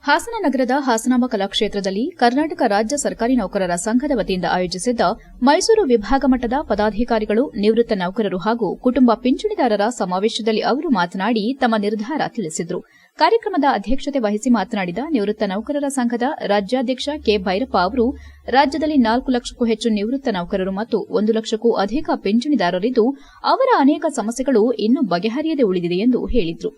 ಹಾಸನ ನಗರದ ಹಾಸನಾಂಬ ಕಲಾಕ್ಷೇತ್ರದಲ್ಲಿ ಕರ್ನಾಟಕ ರಾಜ್ಯ ಸರ್ಕಾರಿ ನೌಕರರ ಸಂಘದ ವತಿಯಿಂದ ಆಯೋಜಿಸಿದ್ದ ಮೈಸೂರು ವಿಭಾಗ ಮಟ್ಟದ ಪದಾಧಿಕಾರಿಗಳು, ನಿವೃತ್ತ ನೌಕರರು ಹಾಗೂ ಕುಟುಂಬ ಪಿಂಚಣಿದಾರರ ಸಮಾವೇಶದಲ್ಲಿ ಅವರು ಮಾತನಾಡಿ ತಮ್ಮ ನಿರ್ಧಾರ ತಿಳಿಸಿದರು. ಕಾರ್ಯಕ್ರಮದ ಅಧ್ಯಕ್ಷತೆ ವಹಿಸಿ ಮಾತನಾಡಿದ ನಿವೃತ್ತ ನೌಕರರ ಸಂಘದ ರಾಜ್ಯಾಧ್ಯಕ್ಷ ಕೆ ಭೈರಪ್ಪ ಅವರು ರಾಜ್ಯದಲ್ಲಿ 4 ಲಕ್ಷಕ್ಕೂ ಹೆಚ್ಚು ನಿವೃತ್ತ ನೌಕರರು ಮತ್ತು 1 ಲಕ್ಷಕ್ಕೂ ಅಧಿಕ ಪಿಂಚಣಿದಾರರಿದ್ದು ಅವರ ಅನೇಕ ಸಮಸ್ಯೆಗಳು ಇನ್ನೂ ಬಗೆಹರಿಯದೆ ಉಳಿದಿದೆ ಎಂದು ಹೇಳಿದರು.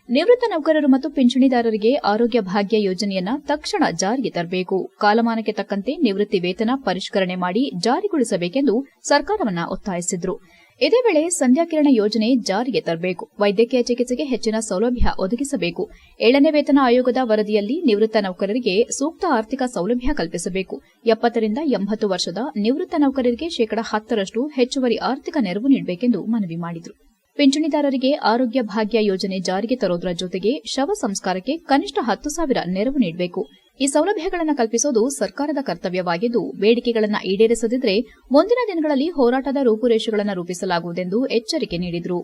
ನಿವೃತ್ತ ನೌಕರರು ಮತ್ತು ಪಿಂಚಣಿದಾರರಿಗೆ ಆರೋಗ್ಯ ಭಾಗ್ಯ ಯೋಜನೆಯನ್ನ ತಕ್ಷಣ ಜಾರಿಗೆ ತರಬೇಕು. ಕಾಲಮಾನಕ್ಕೆ ತಕ್ಕಂತೆ ನಿವೃತ್ತಿ ವೇತನ ಪರಿಷ್ಕರಣೆ ಮಾಡಿ ಜಾರಿಗೊಳಿಸಬೇಕೆಂದು ಸರ್ಕಾರವನ್ನ ಒತ್ತಾಯಿಸಿದರು. ಇದೇ ವೇಳೆ ಸಂಧ್ಯಾಕಿರಣ ಯೋಜನೆ ಜಾರಿಗೆ ತರಬೇಕು. ವೈದ್ಯಕೀಯ ಚಿಕಿತ್ಸೆಗೆ ಹೆಚ್ಚಿನ ಸೌಲಭ್ಯ ಒದಗಿಸಬೇಕು. 7ನೇ ವೇತನ ಆಯೋಗದ ವರದಿಯಲ್ಲಿ ನಿವೃತ್ತ ನೌಕರರಿಗೆ ಸೂಕ್ತ ಆರ್ಥಿಕ ಸೌಲಭ್ಯ ಕಲ್ಪಿಸಬೇಕು. 70 ರಿಂದ 80 ವರ್ಷದ ನಿವೃತ್ತ ನೌಕರರಿಗೆ ಶೇಕಡಾ 10ರಷ್ಟು ಹೆಚ್ಚುವರಿ ಆರ್ಥಿಕ ನೆರವು ನೀಡಬೇಕೆಂದು ಮನವಿ ಮಾಡಿದರು. ಪಿಂಚಣಿದಾರರಿಗೆ ಆರೋಗ್ಯ ಭಾಗ್ಯ ಯೋಜನೆ ಜಾರಿಗೆ ತರುವುದರ ಜೊತೆಗೆ ಶವ ಸಂಸ್ಕಾರಕ್ಕೆ ಕನಿಷ್ಠ 10,000 ನೆರವು ನೀಡಬೇಕು. ಈ ಸೌಲಭ್ಯಗಳನ್ನು ಕಲ್ಪಿಸುವುದು ಸರ್ಕಾರದ ಕರ್ತವ್ಯವಾಗಿದ್ದು ಬೇಡಿಕೆಗಳನ್ನು ಈಡೇರಿಸದಿದ್ದರೆ ಮುಂದಿನ ದಿನಗಳಲ್ಲಿ ಹೋರಾಟದ ರೂಪುರೇಷೆಗಳನ್ನು ರೂಪಿಸಲಾಗುವುದೆಂದು ಎಚ್ಚರಿಕೆ ನೀಡಿದರು.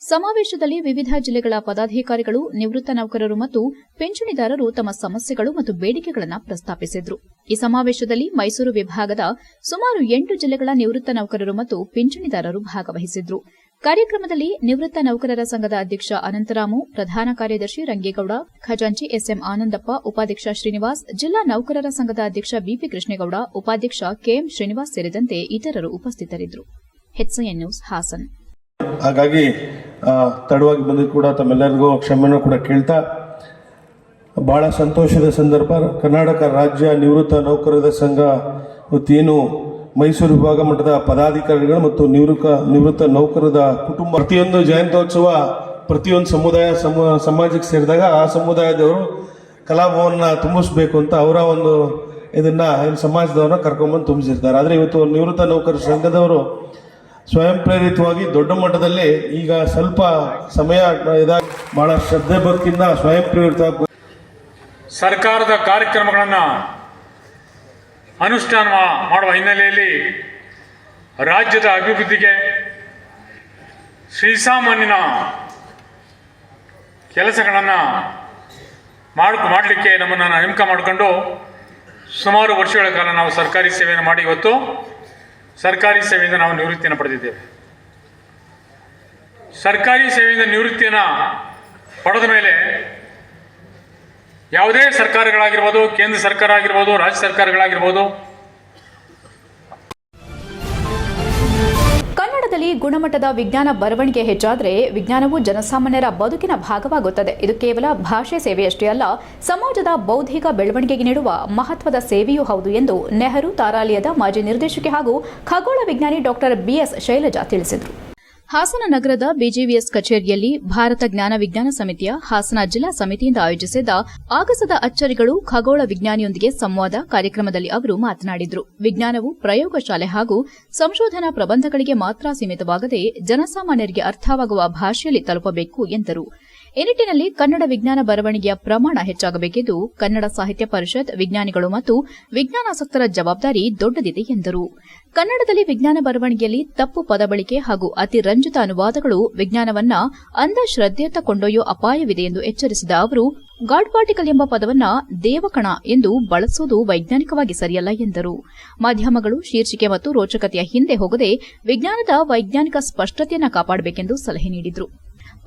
ಸಮಾವೇಶದಲ್ಲಿ ವಿವಿಧ ಜಿಲ್ಲೆಗಳ ಪದಾಧಿಕಾರಿಗಳು, ನಿವೃತ್ತ ನೌಕರರು ಮತ್ತು ಪಿಂಚಣಿದಾರರು ತಮ್ಮ ಸಮಸ್ಯೆಗಳು ಮತ್ತು ಬೇಡಿಕೆಗಳನ್ನು ಪ್ರಸ್ತಾಪಿಸಿದರು. ಈ ಸಮಾವೇಶದಲ್ಲಿ ಮೈಸೂರು ವಿಭಾಗದ ಸುಮಾರು 8 ಜಿಲ್ಲೆಗಳ ನಿವೃತ್ತ ನೌಕರರು ಮತ್ತು ಪಿಂಚಣಿದಾರರು ಭಾಗವಹಿಸಿದ್ರು. ಕಾರ್ಯಕ್ರಮದಲ್ಲಿ ನಿವೃತ್ತ ನೌಕರರ ಸಂಘದ ಅಧ್ಯಕ್ಷ ಅನಂತರಾಮು, ಪ್ರಧಾನ ಕಾರ್ಯದರ್ಶಿ ರಂಗೇಗೌಡ, ಖಜಾಂಚಿ ಎಸ್ಎಂ ಆನಂದಪ್ಪ, ಉಪಾಧ್ಯಕ್ಷ ಶ್ರೀನಿವಾಸ್, ಜಿಲ್ಲಾ ನೌಕರರ ಸಂಘದ ಅಧ್ಯಕ್ಷ ಬಿಪಿ ಕೃಷ್ಣೇಗೌಡ, ಉಪಾಧ್ಯಕ್ಷ ಕೆಎಂ ಶ್ರೀನಿವಾಸ್ ಸೇರಿದಂತೆ ಇತರರು ಉಪಸ್ಥಿತರಿದ್ದರು. HCN news Hassan. ಹಾಗಾಗಿ ತಡವಾಗಿ ಬಂದು ಕೂಡ ತಮ್ಮೆಲ್ಲರಿಗೂ ಕ್ಷಮೆಯನ್ನು ಕೂಡ ಕೇಳ್ತಾ, ಬಹಳ ಸಂತೋಷದ ಸಂದರ್ಭ. ಕರ್ನಾಟಕ ರಾಜ್ಯ ನಿವೃತ್ತ ನೌಕರರ ಸಂಘ ಏನು ಮೈಸೂರು ವಿಭಾಗ ಮಟ್ಟದ ಪದಾಧಿಕಾರಿಗಳು ಮತ್ತು ನಿವೃತ್ತ ನೌಕರರ ಕುಟುಂಬ ಪ್ರತಿಯೊಂದು ಜಯಂತ್ಯೋತ್ಸವ ಪ್ರತಿಯೊಂದು ಸಮಾಜಕ್ಕೆ ಸೇರಿದಾಗ ಆ ಸಮುದಾಯದವರು ಕಲಾಭವನ ತುಂಬಿಸ್ಬೇಕು ಅಂತ ಅವರ ಒಂದು ಇದನ್ನ ಸಮಾಜದವ್ರನ್ನ ಕರ್ಕೊಂಡ್ಬಂದು ತುಂಬಿಸಿರ್ತಾರೆ. ಆದರೆ ಇವತ್ತು ನಿವೃತ್ತ ನೌಕರರ ಸಂಘದವರು ಸ್ವಯಂ ಪ್ರೇರಿತವಾಗಿ ದೊಡ್ಡ ಮಟ್ಟದಲ್ಲಿ ಈಗ ಸ್ವಲ್ಪ ಸಮಯ ಇದಾಗಿ ಬಹಳ ಶ್ರದ್ಧೆ ಭಕ್ತಿಯಿಂದ ಸ್ವಯಂ ಪ್ರೇರಿತ ಸರ್ಕಾರದ ಕಾರ್ಯಕ್ರಮಗಳನ್ನು ಅನುಷ್ಠಾನ ಮಾಡುವ ಹಿನ್ನೆಲೆಯಲ್ಲಿ ರಾಜ್ಯದ ಅಭಿವೃದ್ಧಿಗೆ ಶ್ರೀಸಾಮಾನ್ಯನ ಕೆಲಸಗಳನ್ನು ಮಾಡಲಿಕ್ಕೆ ನಮ್ಮನ್ನು ನೇಮಕ ಮಾಡಿಕೊಂಡು ಸುಮಾರು ವರ್ಷಗಳ ಕಾಲ ನಾವು ಸರ್ಕಾರಿ ಸೇವೆಯನ್ನು ಮಾಡಿ ಇವತ್ತು ಸರ್ಕಾರಿ ಸೇವೆಯಿಂದ ನಾವು ನಿವೃತ್ತಿಯನ್ನು ಪಡೆದಿದ್ದೇವೆ. ಸರ್ಕಾರಿ ಸೇವೆಯಿಂದ ನಿವೃತ್ತಿಯನ್ನು ಪಡೆದ ಮೇಲೆ ಯಾವುದೇ ಸರ್ಕಾರಗಳಾಗಿರ್ಬೋದು, ಕೇಂದ್ರ ಸರ್ಕಾರ ಆಗಿರ್ಬೋದು, ರಾಜ್ಯ ಸರ್ಕಾರಗಳಾಗಿರ್ಬೋದು, ಕನ್ನಡದಲ್ಲಿ ಗುಣಮಟ್ಟದ ವಿಜ್ಞಾನ ಬರವಣಿಗೆ ಹೆಚ್ಚಾದರೆ ವಿಜ್ಞಾನವು ಜನಸಾಮಾನ್ಯರ ಬದುಕಿನ ಭಾಗವಾಗುತ್ತದೆ. ಇದು ಕೇವಲ ಭಾಷೆ ಸೇವೆಯಷ್ಟೇ ಅಲ್ಲ, ಸಮಾಜದ ಬೌದ್ಧಿಕ ಬೆಳವಣಿಗೆಗೆ ನೀಡುವ ಮಹತ್ವದ ಸೇವೆಯೂ ಹೌದು ಎಂದು ನೆಹರು ತಾರಾಲಯದ ಮಾಜಿ ನಿರ್ದೇಶಕಿ ಹಾಗೂ ಖಗೋಳ ವಿಜ್ಞಾನಿ ಡಾಕ್ಟರ್ ಬಿಎಸ್ ಶೈಲಜಾ ತಿಳಿಸಿದರು. ಹಾಸನ ನಗರದ ಬಿಜಿವಿಎಸ್ ಕಚೇರಿಯಲ್ಲಿ ಭಾರತ ಜ್ಞಾನ ವಿಜ್ಞಾನ ಸಮಿತಿಯ ಹಾಸನ ಜಿಲ್ಲಾ ಸಮಿತಿಯಿಂದ ಆಯೋಜಿಸಿದ್ದ ಆಗಸದ ಅಚ್ಚರಿಗಳು ಖಗೋಳ ವಿಜ್ಞಾನಿಯೊಂದಿಗೆ ಸಂವಾದ ಕಾರ್ಯಕ್ರಮದಲ್ಲಿ ಅವರು ಮಾತನಾಡಿದರು. ವಿಜ್ಞಾನವು ಪ್ರಯೋಗಶಾಲೆ ಹಾಗೂ ಸಂಶೋಧನಾ ಪ್ರಬಂಧಗಳಿಗೆ ಮಾತ್ರ ಸೀಮಿತವಾಗದೆ ಜನಸಾಮಾನ್ಯರಿಗೆ ಅರ್ಥವಾಗುವ ಭಾಷೆಯಲ್ಲಿ ತಲುಪಬೇಕು ಎಂದರು. ಈ ನಿಟ್ಟಿನಲ್ಲಿ ಕನ್ನಡ ವಿಜ್ಞಾನ ಬರವಣಿಗೆಯ ಪ್ರಮಾಣ ಹೆಚ್ಚಾಗಬೇಕಿದ್ದು ಕನ್ನಡ ಸಾಹಿತ್ಯ ಪರಿಷತ್, ವಿಜ್ಞಾನಿಗಳು ಮತ್ತು ವಿಜ್ಞಾನಾಸಕ್ತರ ಜವಾಬ್ದಾರಿ ದೊಡ್ಡದಿದೆ ಎಂದರು. ಕನ್ನಡದಲ್ಲಿ ವಿಜ್ಞಾನ ಬರವಣಿಗೆಯಲ್ಲಿ ತಪ್ಪು ಪದ ಬಳಕೆ ಹಾಗೂ ಅತಿ ರಂಜಿತ ಅನುವಾದಗಳು ವಿಜ್ಞಾನವನ್ನ ಅಂಧಶ್ರದ್ಧೆಯತ್ತ ಕೊಂಡೊಯ್ಯೋ ಅಪಾಯವಿದೆ ಎಂದು ಎಚ್ಚರಿಸಿದ ಅವರು, ಗಾಡ್ ಪಾರ್ಟಿಕಲ್ ಎಂಬ ಪದವನ್ನ ದೇವಕಣ ಎಂದು ಬಳಸುವುದು ವೈಜ್ಞಾನಿಕವಾಗಿ ಸರಿಯಲ್ಲ ಎಂದರು. ಮಾಧ್ಯಮಗಳು ಶೀರ್ಷಿಕೆ ಮತ್ತು ರೋಚಕತೆಯ ಹಿಂದೆ ಹೋಗದೆ ವಿಜ್ಞಾನದ ವೈಜ್ಞಾನಿಕ ಸ್ಪಷ್ಟತೆಯನ್ನು ಕಾಪಾಡಬೇಕೆಂದು ಸಲಹೆ ನೀಡಿದರು.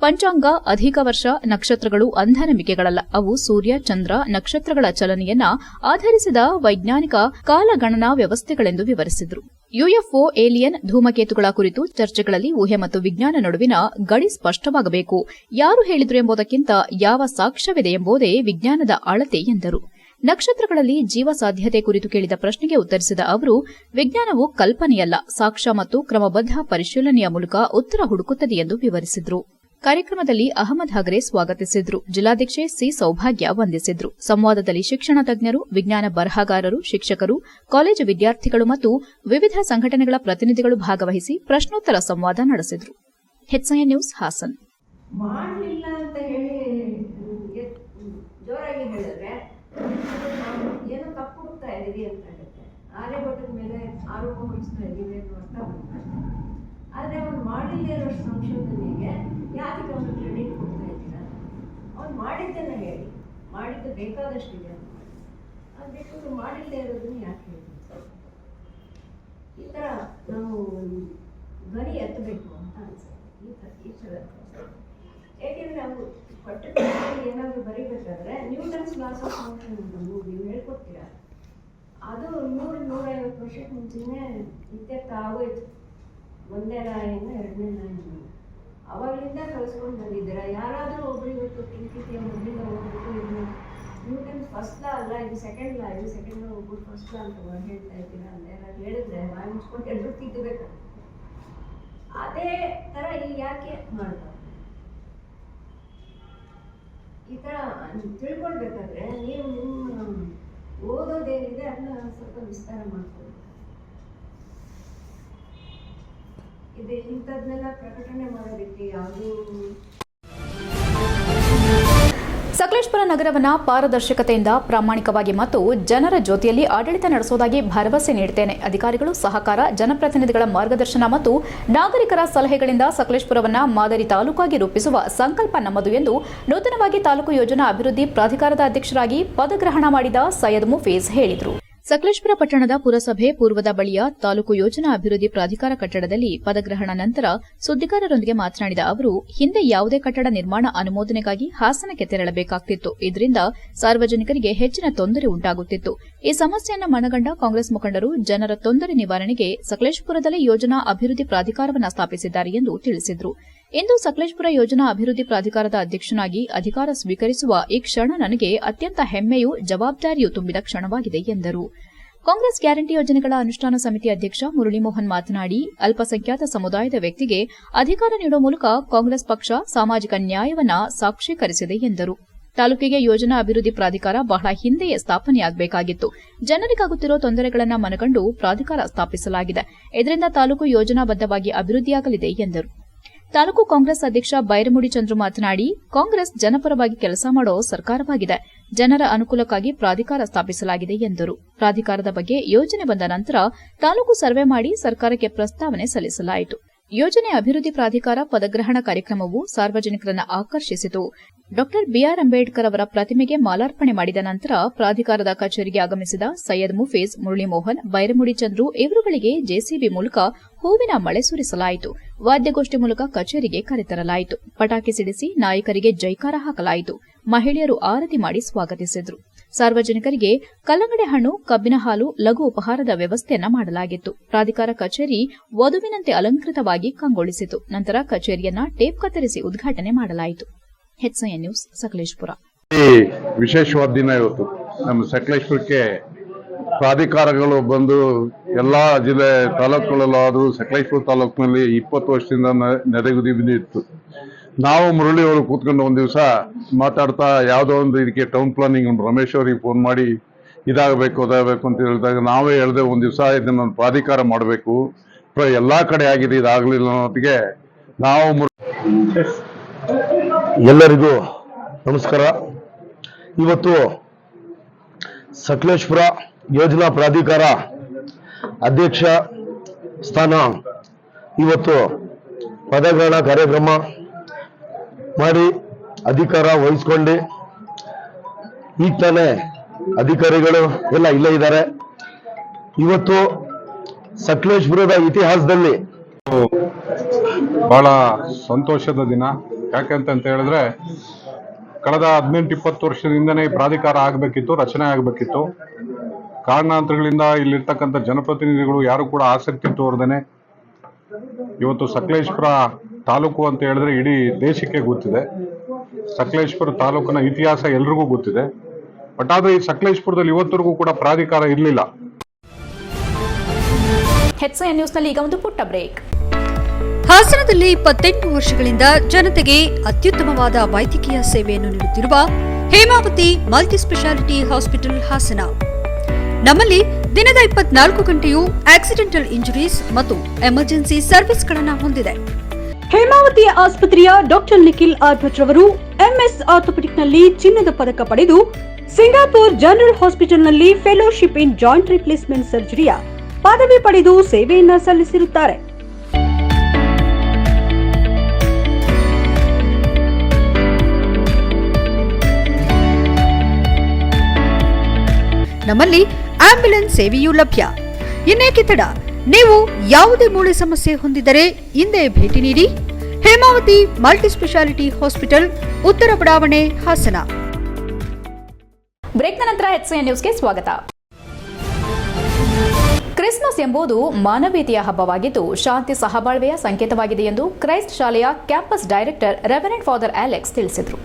ಪಂಚಾಂಗ, ಅಧಿಕ ವರ್ಷ, ನಕ್ಷತ್ರಗಳು ಅಂಧನಂಬಿಕೆಗಳಲ್ಲ. ಅವು ಸೂರ್ಯ, ಚಂದ್ರ, ನಕ್ಷತ್ರಗಳ ಚಲನೆಯನ್ನ ಆಧರಿಸಿದ ವೈಜ್ಞಾನಿಕ ಕಾಲಗಣನಾ ವ್ಯವಸ್ಥೆಗಳೆಂದು ವಿವರಿಸಿದರು. ಯುಎಫ್ಒ, ಏಲಿಯನ್, ಧೂಮಕೇತುಗಳ ಕುರಿತು ಚರ್ಚೆಗಳಲ್ಲಿ ಊಹೆ ಮತ್ತು ವಿಜ್ಞಾನ ನಡುವಿನ ಗಡಿ ಸ್ಪಷ್ಟವಾಗಬೇಕು. ಯಾರು ಹೇಳಿದ್ರು ಎಂಬುದಕ್ಕಿಂತ ಯಾವ ಸಾಕ್ಷ್ಯವಿದೆ ಎಂಬುದೇ ವಿಜ್ಞಾನದ ಅಳತೆ ಎಂದರು. ನಕ್ಷತ್ರಗಳಲ್ಲಿ ಜೀವ ಸಾಧ್ಯತೆ ಕುರಿತು ಕೇಳಿದ ಪ್ರಶ್ನೆಗೆ ಉತ್ತರಿಸಿದ ಅವರು, ವಿಜ್ಞಾನವು ಕಲ್ಪನೆಯಲ್ಲ, ಸಾಕ್ಷ್ಯ ಮತ್ತು ಕ್ರಮಬದ್ಧ ಪರಿಶೀಲನೆಯ ಮೂಲಕ ಉತ್ತರ ಹುಡುಕುತ್ತದೆ ಎಂದು ವಿವರಿಸಿದರು. ಕಾರ್ಯಕ್ರಮದಲ್ಲಿ ಅಹಮದ್ ಹಗರೆ ಸ್ವಾಗತಿಸಿದ್ರು. ಜಿಲ್ಲಾಧ್ಯಕ್ಷೆ ಸಿ ಸೌಭಾಗ್ಯ ವಂದಿಸಿದ್ರು. ಸಂವಾದದಲ್ಲಿ ಶಿಕ್ಷಣ ತಜ್ಞರು, ವಿಜ್ಞಾನ ಬರಹಗಾರರು, ಶಿಕ್ಷಕರು, ಕಾಲೇಜು ವಿದ್ಯಾರ್ಥಿಗಳು ಮತ್ತು ವಿವಿಧ ಸಂಘಟನೆಗಳ ಪ್ರತಿನಿಧಿಗಳು ಭಾಗವಹಿಸಿ ಪ್ರಶ್ನೋತ್ತರ ಸಂವಾದ ನಡೆಸಿದರು. HCN news Hassan. ಮಾಡಲಿಲ್ಲ ಅಂತ ಹೇಳಿ ಜೋರಾಗಿ ಹೇಳಿದ್ರೆ ಏನೋ ತಪ್ಪು ಹುಡುಕ್ತಾ ಇದೀವಿ ಅಂತ ಹೇಳುತ್ತೆ. ಆರ್ಯಭಟದ ಮೇಲೆ ಆರೋಪ ಹೊರಿಸ್ತಾ ಇದೀವಿ ಅನ್ನೋ ಅರ್ಥ ಬರುತ್ತೆ. ಆದರೆ ಅವ್ನು ಮಾಡಿಲ್ಲೇ ಇರೋ ಸಂಶೋಧನೆಗೆ ಯಾಕೆ ಅವನು ಕ್ರೆಡಿಟ್ ಕೊಡ್ತಾ ಇದ್ದೀರಾ? ಅವ್ನು ಮಾಡಿದ್ದನ್ನು ಹೇಳಿ, ಮಾಡಿದ್ದು ಬೇಕಾದಷ್ಟಿದೆ, ಅದು ಬಿಟ್ಟು ಮಾಡಿಲ್ಲದೆ ಇರೋದನ್ನು ಯಾಕೆ ಹೇಳಿ? ಈ ಥರ ನಾವು ಧ್ವನಿ ಎತ್ತಬೇಕು ಅಂತ ಅನ್ಸುತ್ತೆ. ಈ ಥರ ಏಕೆಂದರೆ ಅವರು ಪಠ್ಯ ಏನಾದರೂ ಬರೀಬೇಕಾದ್ರೆ ನ್ಯೂಟನ್ಸ್ ಲಾಸ್ ಆಫ್ ಮೋಷನ್ ಅಂತ ನೀವು ಹೇಳ್ಕೊಡ್ತೀರಾ, ಅದು 100-150 ವರ್ಷಕ್ಕೆ ಮುಂಚೆನೇ ಇತ್ಯರ್ಥ ಆಗೋಯ್ತು. ಒಂದೇ ಲಾಯಿಂದ ಎರಡನೇ ಲಾಯಿಂದ ಅವಾಗಲಿಂದ ಕಲಿಸ್ಕೊಂಡು ಬಂದಿದ್ದೀರಾ. ಯಾರಾದರೂ ಒಬ್ರು ಇವತ್ತು ಟಿಂಕಿಗೆ ಮೊದಲಿಂದ ಹೋಗ್ಬಿಟ್ಟು ಇದು ನ್ಯೂಟನ್ಸ್ ಫಸ್ಟ್ ಲಾ ಅಲ್ಲ, ಇದು ಸೆಕೆಂಡ್ ಲಾ, ಇದು ಸೆಕೆಂಡ್ ಲಾ ಹೋಗ್ಬಿಟ್ಟು ಫಸ್ಟ್ ಲಾ ಅಂತ ಹೇಳ್ತಾ ಇದ್ದೀರಾ ಅಂತ ಯಾರು ಹೇಳಿದ್ರೆ ಬಾಯಿ ಮುಚ್ಕೊಂಡು ಎಲ್ಲರೂ ತಿದ್ದಬೇಕು. ಅದೇ ಥರ ಇಲ್ಲಿ ಯಾಕೆ ಮಾಡ್ತಾರೆ? ಈ ಥರ ತಿಳ್ಕೊಳ್ಬೇಕಾದ್ರೆ ನೀವು ನಿಮ್ಮ ಓದೋದೇನಿದೆ ಅದನ್ನ ಸ್ವಲ್ಪ ವಿಸ್ತಾರ ಮಾಡ್ಕೊಳ್ಳಿ. ಇದು ಇಂಥದ್ನೆಲ್ಲ ಪ್ರಕಟಣೆ ಮಾಡೋದಕ್ಕೆ ಯಾವುದೂ ಸಕಲೇಶಪುರ ನಗರವನ್ನು ಪಾರದರ್ಶಕತೆಯಿಂದ ಪ್ರಾಮಾಣಿಕವಾಗಿ ಮತ್ತು ಜನರ ಜೊತೆಯಲ್ಲಿ ಆಡಳಿತ ನಡೆಸುವುದಾಗಿ ಭರವಸೆ ನೀಡುತ್ತೇನೆ. ಅಧಿಕಾರಿಗಳು ಸಹಕಾರ, ಜನಪ್ರತಿನಿಧಿಗಳ ಮಾರ್ಗದರ್ಶನ ಮತ್ತು ನಾಗರಿಕರ ಸಲಹೆಗಳಿಂದ ಸಕಲೇಶಪುರವನ್ನು ಮಾದರಿ ತಾಲೂಕಾಗಿ ರೂಪಿಸುವ ಸಂಕಲ್ಪ ನಮ್ಮದು ಎಂದು ನೂತನವಾಗಿ ತಾಲೂಕು ಯೋಜನಾ ಅಭಿವೃದ್ಧಿ ಪ್ರಾಧಿಕಾರದ ಅಧ್ಯಕ್ಷರಾಗಿ ಪದಗ್ರಹಣ ಮಾಡಿದ ಸೈಯದ್ ಮುಫೀಜ್ ಹೇಳಿದರು. ಸಕಲೇಶಪುರ ಪಟ್ಟಣದ ಪುರಸಭೆ ಪೂರ್ವದ ಬಳಿಯ ತಾಲೂಕು ಯೋಜನಾ ಅಭಿವೃದ್ಧಿ ಪ್ರಾಧಿಕಾರ ಕಟ್ಟಡದಲ್ಲಿ ಪದಗ್ರಹಣ ನಂತರ ಸುದ್ದಿಗಾರರೊಂದಿಗೆ ಮಾತನಾಡಿದ ಅವರು, ಹಿಂದೆ ಯಾವುದೇ ಕಟ್ಟಡ ನಿರ್ಮಾಣ ಅನುಮೋದನೆಗಾಗಿ ಹಾಸನಕ್ಕೆ ತೆರಳಬೇಕಾಗುತ್ತಿತ್ತು. ಇದರಿಂದ ಸಾರ್ವಜನಿಕರಿಗೆ ಹೆಚ್ಚಿನ ತೊಂದರೆ ಉಂಟಾಗುತ್ತಿತ್ತು. ಈ ಸಮಸ್ಯೆಯನ್ನು ಮನಗಂಡ ಕಾಂಗ್ರೆಸ್ ಮುಖಂಡರು ಜನರ ತೊಂದರೆ ನಿವಾರಣೆಗೆ ಸಕಲೇಶಪುರದಲ್ಲಿ ಯೋಜನಾ ಅಭಿವೃದ್ಧಿ ಪ್ರಾಧಿಕಾರವನ್ನು ಸ್ಥಾಪಿಸಿದ್ದಾರೆ ಎಂದು ತಿಳಿಸಿದರು. ಇಂದು ಸಕಲೇಶಪುರ ಯೋಜನಾ ಅಭಿವೃದ್ಧಿ ಪ್ರಾಧಿಕಾರದ ಅಧ್ಯಕ್ಷನಾಗಿ ಅಧಿಕಾರ ಸ್ವೀಕರಿಸುವ ಈ ಕ್ಷಣ ನನಗೆ ಅತ್ಯಂತ ಹೆಮ್ಮೆಯೂ ಜವಾಬ್ದಾರಿಯೂ ತುಂಬಿದ ಕ್ಷಣವಾಗಿದೆ ಎಂದರು. ಕಾಂಗ್ರೆಸ್ ಗ್ಯಾರಂಟಿ ಯೋಜನೆಗಳ ಅನುಷ್ಠಾನ ಸಮಿತಿ ಅಧ್ಯಕ್ಷ ಮುರಳೀಮೋಹನ್ ಮಾತನಾಡಿ, ಅಲ್ಪಸಂಖ್ಯಾತ ಸಮುದಾಯದ ವ್ಯಕ್ತಿಗೆ ಅಧಿಕಾರ ನೀಡುವ ಮೂಲಕ ಕಾಂಗ್ರೆಸ್ ಪಕ್ಷ ಸಾಮಾಜಿಕ ನ್ಯಾಯವನ್ನ ಸಾಕ್ಷೀಕರಿಸಿದೆ ಎಂದರು. ತಾಲೂಕಿಗೆ ಯೋಜನಾ ಅಭಿವೃದ್ಧಿ ಪ್ರಾಧಿಕಾರ ಬಹಳ ಹಿಂದೆಯೇ ಸ್ಥಾಪನೆಯಾಗಬೇಕಾಗಿತ್ತು. ಜನರಿಗಾಗುತ್ತಿರುವ ತೊಂದರೆಗಳನ್ನು ಮನಗಂಡು ಪ್ರಾಧಿಕಾರ ಸ್ಥಾಪಿಸಲಾಗಿದೆ. ಇದರಿಂದ ತಾಲೂಕು ಯೋಜನಾಬದ್ದವಾಗಿ ಅಭಿವೃದ್ಧಿಯಾಗಲಿದೆ ಎಂದರು. ತಾಲೂಕು ಕಾಂಗ್ರೆಸ್ ಅಧ್ಯಕ್ಷ ಬೈರಮುಡಿ ಚಂದ್ರು ಮಾತನಾಡಿ, ಕಾಂಗ್ರೆಸ್ ಜನಪರವಾಗಿ ಕೆಲಸ ಮಾಡೋ ಸರ್ಕಾರವಾಗಿದೆ. ಜನರ ಅನುಕೂಲಕ್ಕಾಗಿ ಪ್ರಾಧಿಕಾರ ಸ್ಥಾಪಿಸಲಾಗಿದೆ ಎಂದರು. ಪ್ರಾಧಿಕಾರದ ಬಗ್ಗೆ ಯೋಜನೆ ಬಂದ ನಂತರ ತಾಲೂಕು ಸರ್ವೆ ಮಾಡಿ ಸರ್ಕಾರಕ್ಕೆ ಪ್ರಸ್ತಾವನೆ ಸಲ್ಲಿಸಲಾಯಿತು. ಯೋಜನೆ ಅಭಿವೃದ್ಧಿ ಪ್ರಾಧಿಕಾರ ಪದಗ್ರಹಣ ಕಾರ್ಯಕ್ರಮವು ಸಾರ್ವಜನಿಕರನ್ನು ಆಕರ್ಷಿಸಿತು. ಡಾ ಬಿಆರ್ ಅಂಬೇಡ್ಕರ್ ಅವರ ಪ್ರತಿಮೆಗೆ ಮಾಲಾರ್ಪಣೆ ಮಾಡಿದ ನಂತರ ಪ್ರಾಧಿಕಾರದ ಕಚೇರಿಗೆ ಆಗಮಿಸಿದ ಸೈಯದ್ ಮುಫೀಜ್, ಮುರಳೀಮೋಹನ್, ಬೈರಮುಡಿ ಚಂದ್ರು ಇವರುಗಳಿಗೆ ಜೆಸಿಬಿ ಮೂಲಕ ಹೂವಿನ ಮಳೆ ಸುರಿಸಲಾಯಿತು. ವಾದ್ಯಗೋಷ್ಠಿ ಮೂಲಕ ಕಚೇರಿಗೆ ಕರೆತರಲಾಯಿತು. ಪಟಾಕಿ ಸಿಡಿಸಿ ನಾಯಕರಿಗೆ ಜೈಕಾರ ಹಾಕಲಾಯಿತು. ಮಹಿಳೆಯರು ಆರತಿ ಮಾಡಿ ಸ್ವಾಗತಿಸಿದರು. ಸಾರ್ವಜನಿಕರಿಗೆ ಕಲ್ಲಂಗಡಿ ಹಣ್ಣು, ಕಬ್ಬಿನ ಹಾಲು, ಲಘು ಉಪಹಾರದ ವ್ಯವಸ್ಥೆಯನ್ನ ಮಾಡಲಾಗಿತ್ತು. ಪ್ರಾಧಿಕಾರ ಕಚೇರಿ ವಧುವಿನಂತೆ ಅಲಂಕೃತವಾಗಿ ಕಂಗೊಳಿಸಿತು. ನಂತರ ಕಚೇರಿಯನ್ನ ಟೇಪ್ ಕತ್ತರಿಸಿ ಉದ್ಘಾಟನೆ ಮಾಡಲಾಯಿತು. HCN news, Sakleshpur. ವಿಶೇಷವಾದ ದಿನ ಇವತ್ತು. ನಮ್ಮ ಸಕಲೇಶಪುರಕ್ಕೆ ಪ್ರಾಧಿಕಾರಗಳು ಬಂದು ಎಲ್ಲಾ ಜಿಲ್ಲೆ ತಾಲೂಕುಗಳಲ್ಲಾದರೂ ಸಕಲೇಶಪುರ ತಾಲೂಕಿನಲ್ಲಿ 20 ವರ್ಷದಿಂದ ನೆರೆಗುದಿ ಬಿದ್ದಿತ್ತು. ನಾವು ಮುರಳಿ ಅವರು ಕೂತ್ಕೊಂಡು ಒಂದು ದಿವಸ ಮಾತಾಡ್ತಾ ಯಾವುದೋ ಒಂದು ಇದಕ್ಕೆ ಟೌನ್ ಪ್ಲಾನಿಂಗ್ ಒಂದು ರಮೇಶ್ ಅವರಿಗೆ ಫೋನ್ ಮಾಡಿ ಇದಾಗಬೇಕು ಅದಾಗಬೇಕು ಅಂತ ಹೇಳಿದಾಗ ನಾವೇ ಹೇಳಿದೆ ಒಂದು ದಿವಸ ಇದನ್ನ ಪ್ರಾಧಿಕಾರ ಮಾಡಬೇಕು, ಎಲ್ಲಾ ಕಡೆ ಆಗಿದೆ, ಇದಾಗಲಿಲ್ಲ ಅನ್ನೋದಕ್ಕೆ ನಾವು ಎಲ್ಲರಿಗೂ ನಮಸ್ಕಾರ. ಇವತ್ತು ಸಕಲೇಶಪುರ ಯೋಜನಾ ಪ್ರಾಧಿಕಾರ ಅಧ್ಯಕ್ಷ ಸ್ಥಾನ ಇವತ್ತು ಪದಗ್ರಹಣ ಕಾರ್ಯಕ್ರಮ ಮಾಡಿ ಅಧಿಕಾರ ವಹಿಸ್ಕೊಂಡು ಈಗ ತಾನೇ ಅಧಿಕಾರಿಗಳು ಎಲ್ಲ ಇಲ್ಲೇ ಇದ್ದಾರೆ. ಇವತ್ತು ಸಕಲೇಶಪುರದ ಇತಿಹಾಸದಲ್ಲಿ ಬಹಳ ಸಂತೋಷದ ದಿನ. ಯಾಕಂತ ಹೇಳಿದ್ರೆ ಕಳೆದ 18-20 ವರ್ಷದಿಂದನೇ ಪ್ರಾಧಿಕಾರ ಆಗಬೇಕಿತ್ತು, ರಚನೆ ಆಗಬೇಕಿತ್ತು. ಕಾರಣಾಂತರಗಳಿಂದ ಇಲ್ಲಿರ್ತಕ್ಕಂಥ ಜನಪ್ರತಿನಿಧಿಗಳು ಯಾರು ಕೂಡ ಆಸಕ್ತಿ ತೋರದೇನೆ ಇವತ್ತು ಸಕಲೇಶಪುರ ತಾಲೂಕು ಅಂತ ಹೇಳಿದ್ರೆ ಇಡೀ ದೇಶಕ್ಕೆ ಗೊತ್ತಿದೆ. ಸಕಲೇಶಪುರ ತಾಲೂಕಿನ ಇತಿಹಾಸ ಎಲ್ರಿಗೂ ಗೊತ್ತಿದೆ. ಬಟ್ ಆದ್ರೆ ಈ ಸಕಲೇಶಪುರದಲ್ಲಿ ಇವತ್ತರೆಗೂ ಕೂಡ ಪ್ರಾಧಿಕಾರ ಇರಲಿಲ್ಲ. HCN ನ್ಯೂಸ್ನಲ್ಲಿ ಈಗ ಒಂದು ಪುಟ್ಟ ಬ್ರೇಕ್. ಹಾಸನದಲ್ಲಿ 28 ವರ್ಷಗಳಿಂದ ಜನತೆಗೆ ಅತ್ಯುತ್ತಮವಾದ ವೈದ್ಯಕೀಯ ಸೇವೆಯನ್ನು ನೀಡುತ್ತಿರುವ Hemavathi multi speciality hospital Hassan. ನಮ್ಮಲ್ಲಿ ದಿನದ 24 ಗಂಟೆಯೂ ಆಕ್ಸಿಡೆಂಟಲ್ ಇಂಜುರೀಸ್ ಮತ್ತು ಎಮರ್ಜೆನ್ಸಿ ಸರ್ವಿಸ್ಗಳನ್ನು ಹೊಂದಿದೆ. ಹೇಮಾವತಿ ಆಸ್ಪತ್ರೆಯ ಡಾಕ್ಟರ್ ನಿಖಿಲ್ ಆರ್ಭಟ್ ರವರು ಎಂಎಸ್ ಆರ್ಥೋಪೆಡಿಕ್ನಲ್ಲಿ ಚಿನ್ನದ ಪದಕ ಪಡೆದು ಸಿಂಗಾಪುರ್ ಜನರಲ್ ಹಾಸ್ಪಿಟಲ್ನಲ್ಲಿ ಫೆಲೋಶಿಪ್ ಇನ್ ಜಾಯಿಂಟ್ ರಿಪ್ಲೇಸ್ಮೆಂಟ್ ಸರ್ಜರಿಯ ಪದವಿ ಪಡೆದು ಸೇವೆಯನ್ನ ಸಲ್ಲಿಸಿರುತ್ತಾರೆ. ನಮ್ಮಲ್ಲಿ ಆಂಬ್ಯುಲೆನ್ಸ್ ಸೇವೆಯೂ ಲಭ್ಯ. ಇನ್ನೇಕೆ ತಡ? ನೀವು ಯಾವುದೇ ಮೂಳೆ ಸಮಸ್ಯೆ ಹೊಂದಿದರೆ ಹಿಂದೆ ಭೇಟಿ ನೀಡಿ. ಹೇಮಾವತಿ ಮಲ್ಟಿಸ್ಪೆಷಾಲಿಟಿ ಹಾಸ್ಪಿಟಲ್, ಉತ್ತರ ಬಡಾವಣೆ, ಹಾಸನ. ಬ್ರೇಕ್ನ ನಂತರ HCN ನ್ಯೂಸ್ಗೆ ಸ್ವಾಗತ. ಕ್ರಿಸ್ಮಸ್ ಎಂಬುದು ಮಾನವೀಯತೆಯ ಹಬ್ಬವಾಗಿದ್ದು ಶಾಂತಿ ಸಹಬಾಳ್ವೆಯ ಸಂಕೇತವಾಗಿದೆ ಎಂದು ಕ್ರೈಸ್ಟ್ ಶಾಲೆಯ campus director reverend father Alex ತಿಳಿಸಿದರು.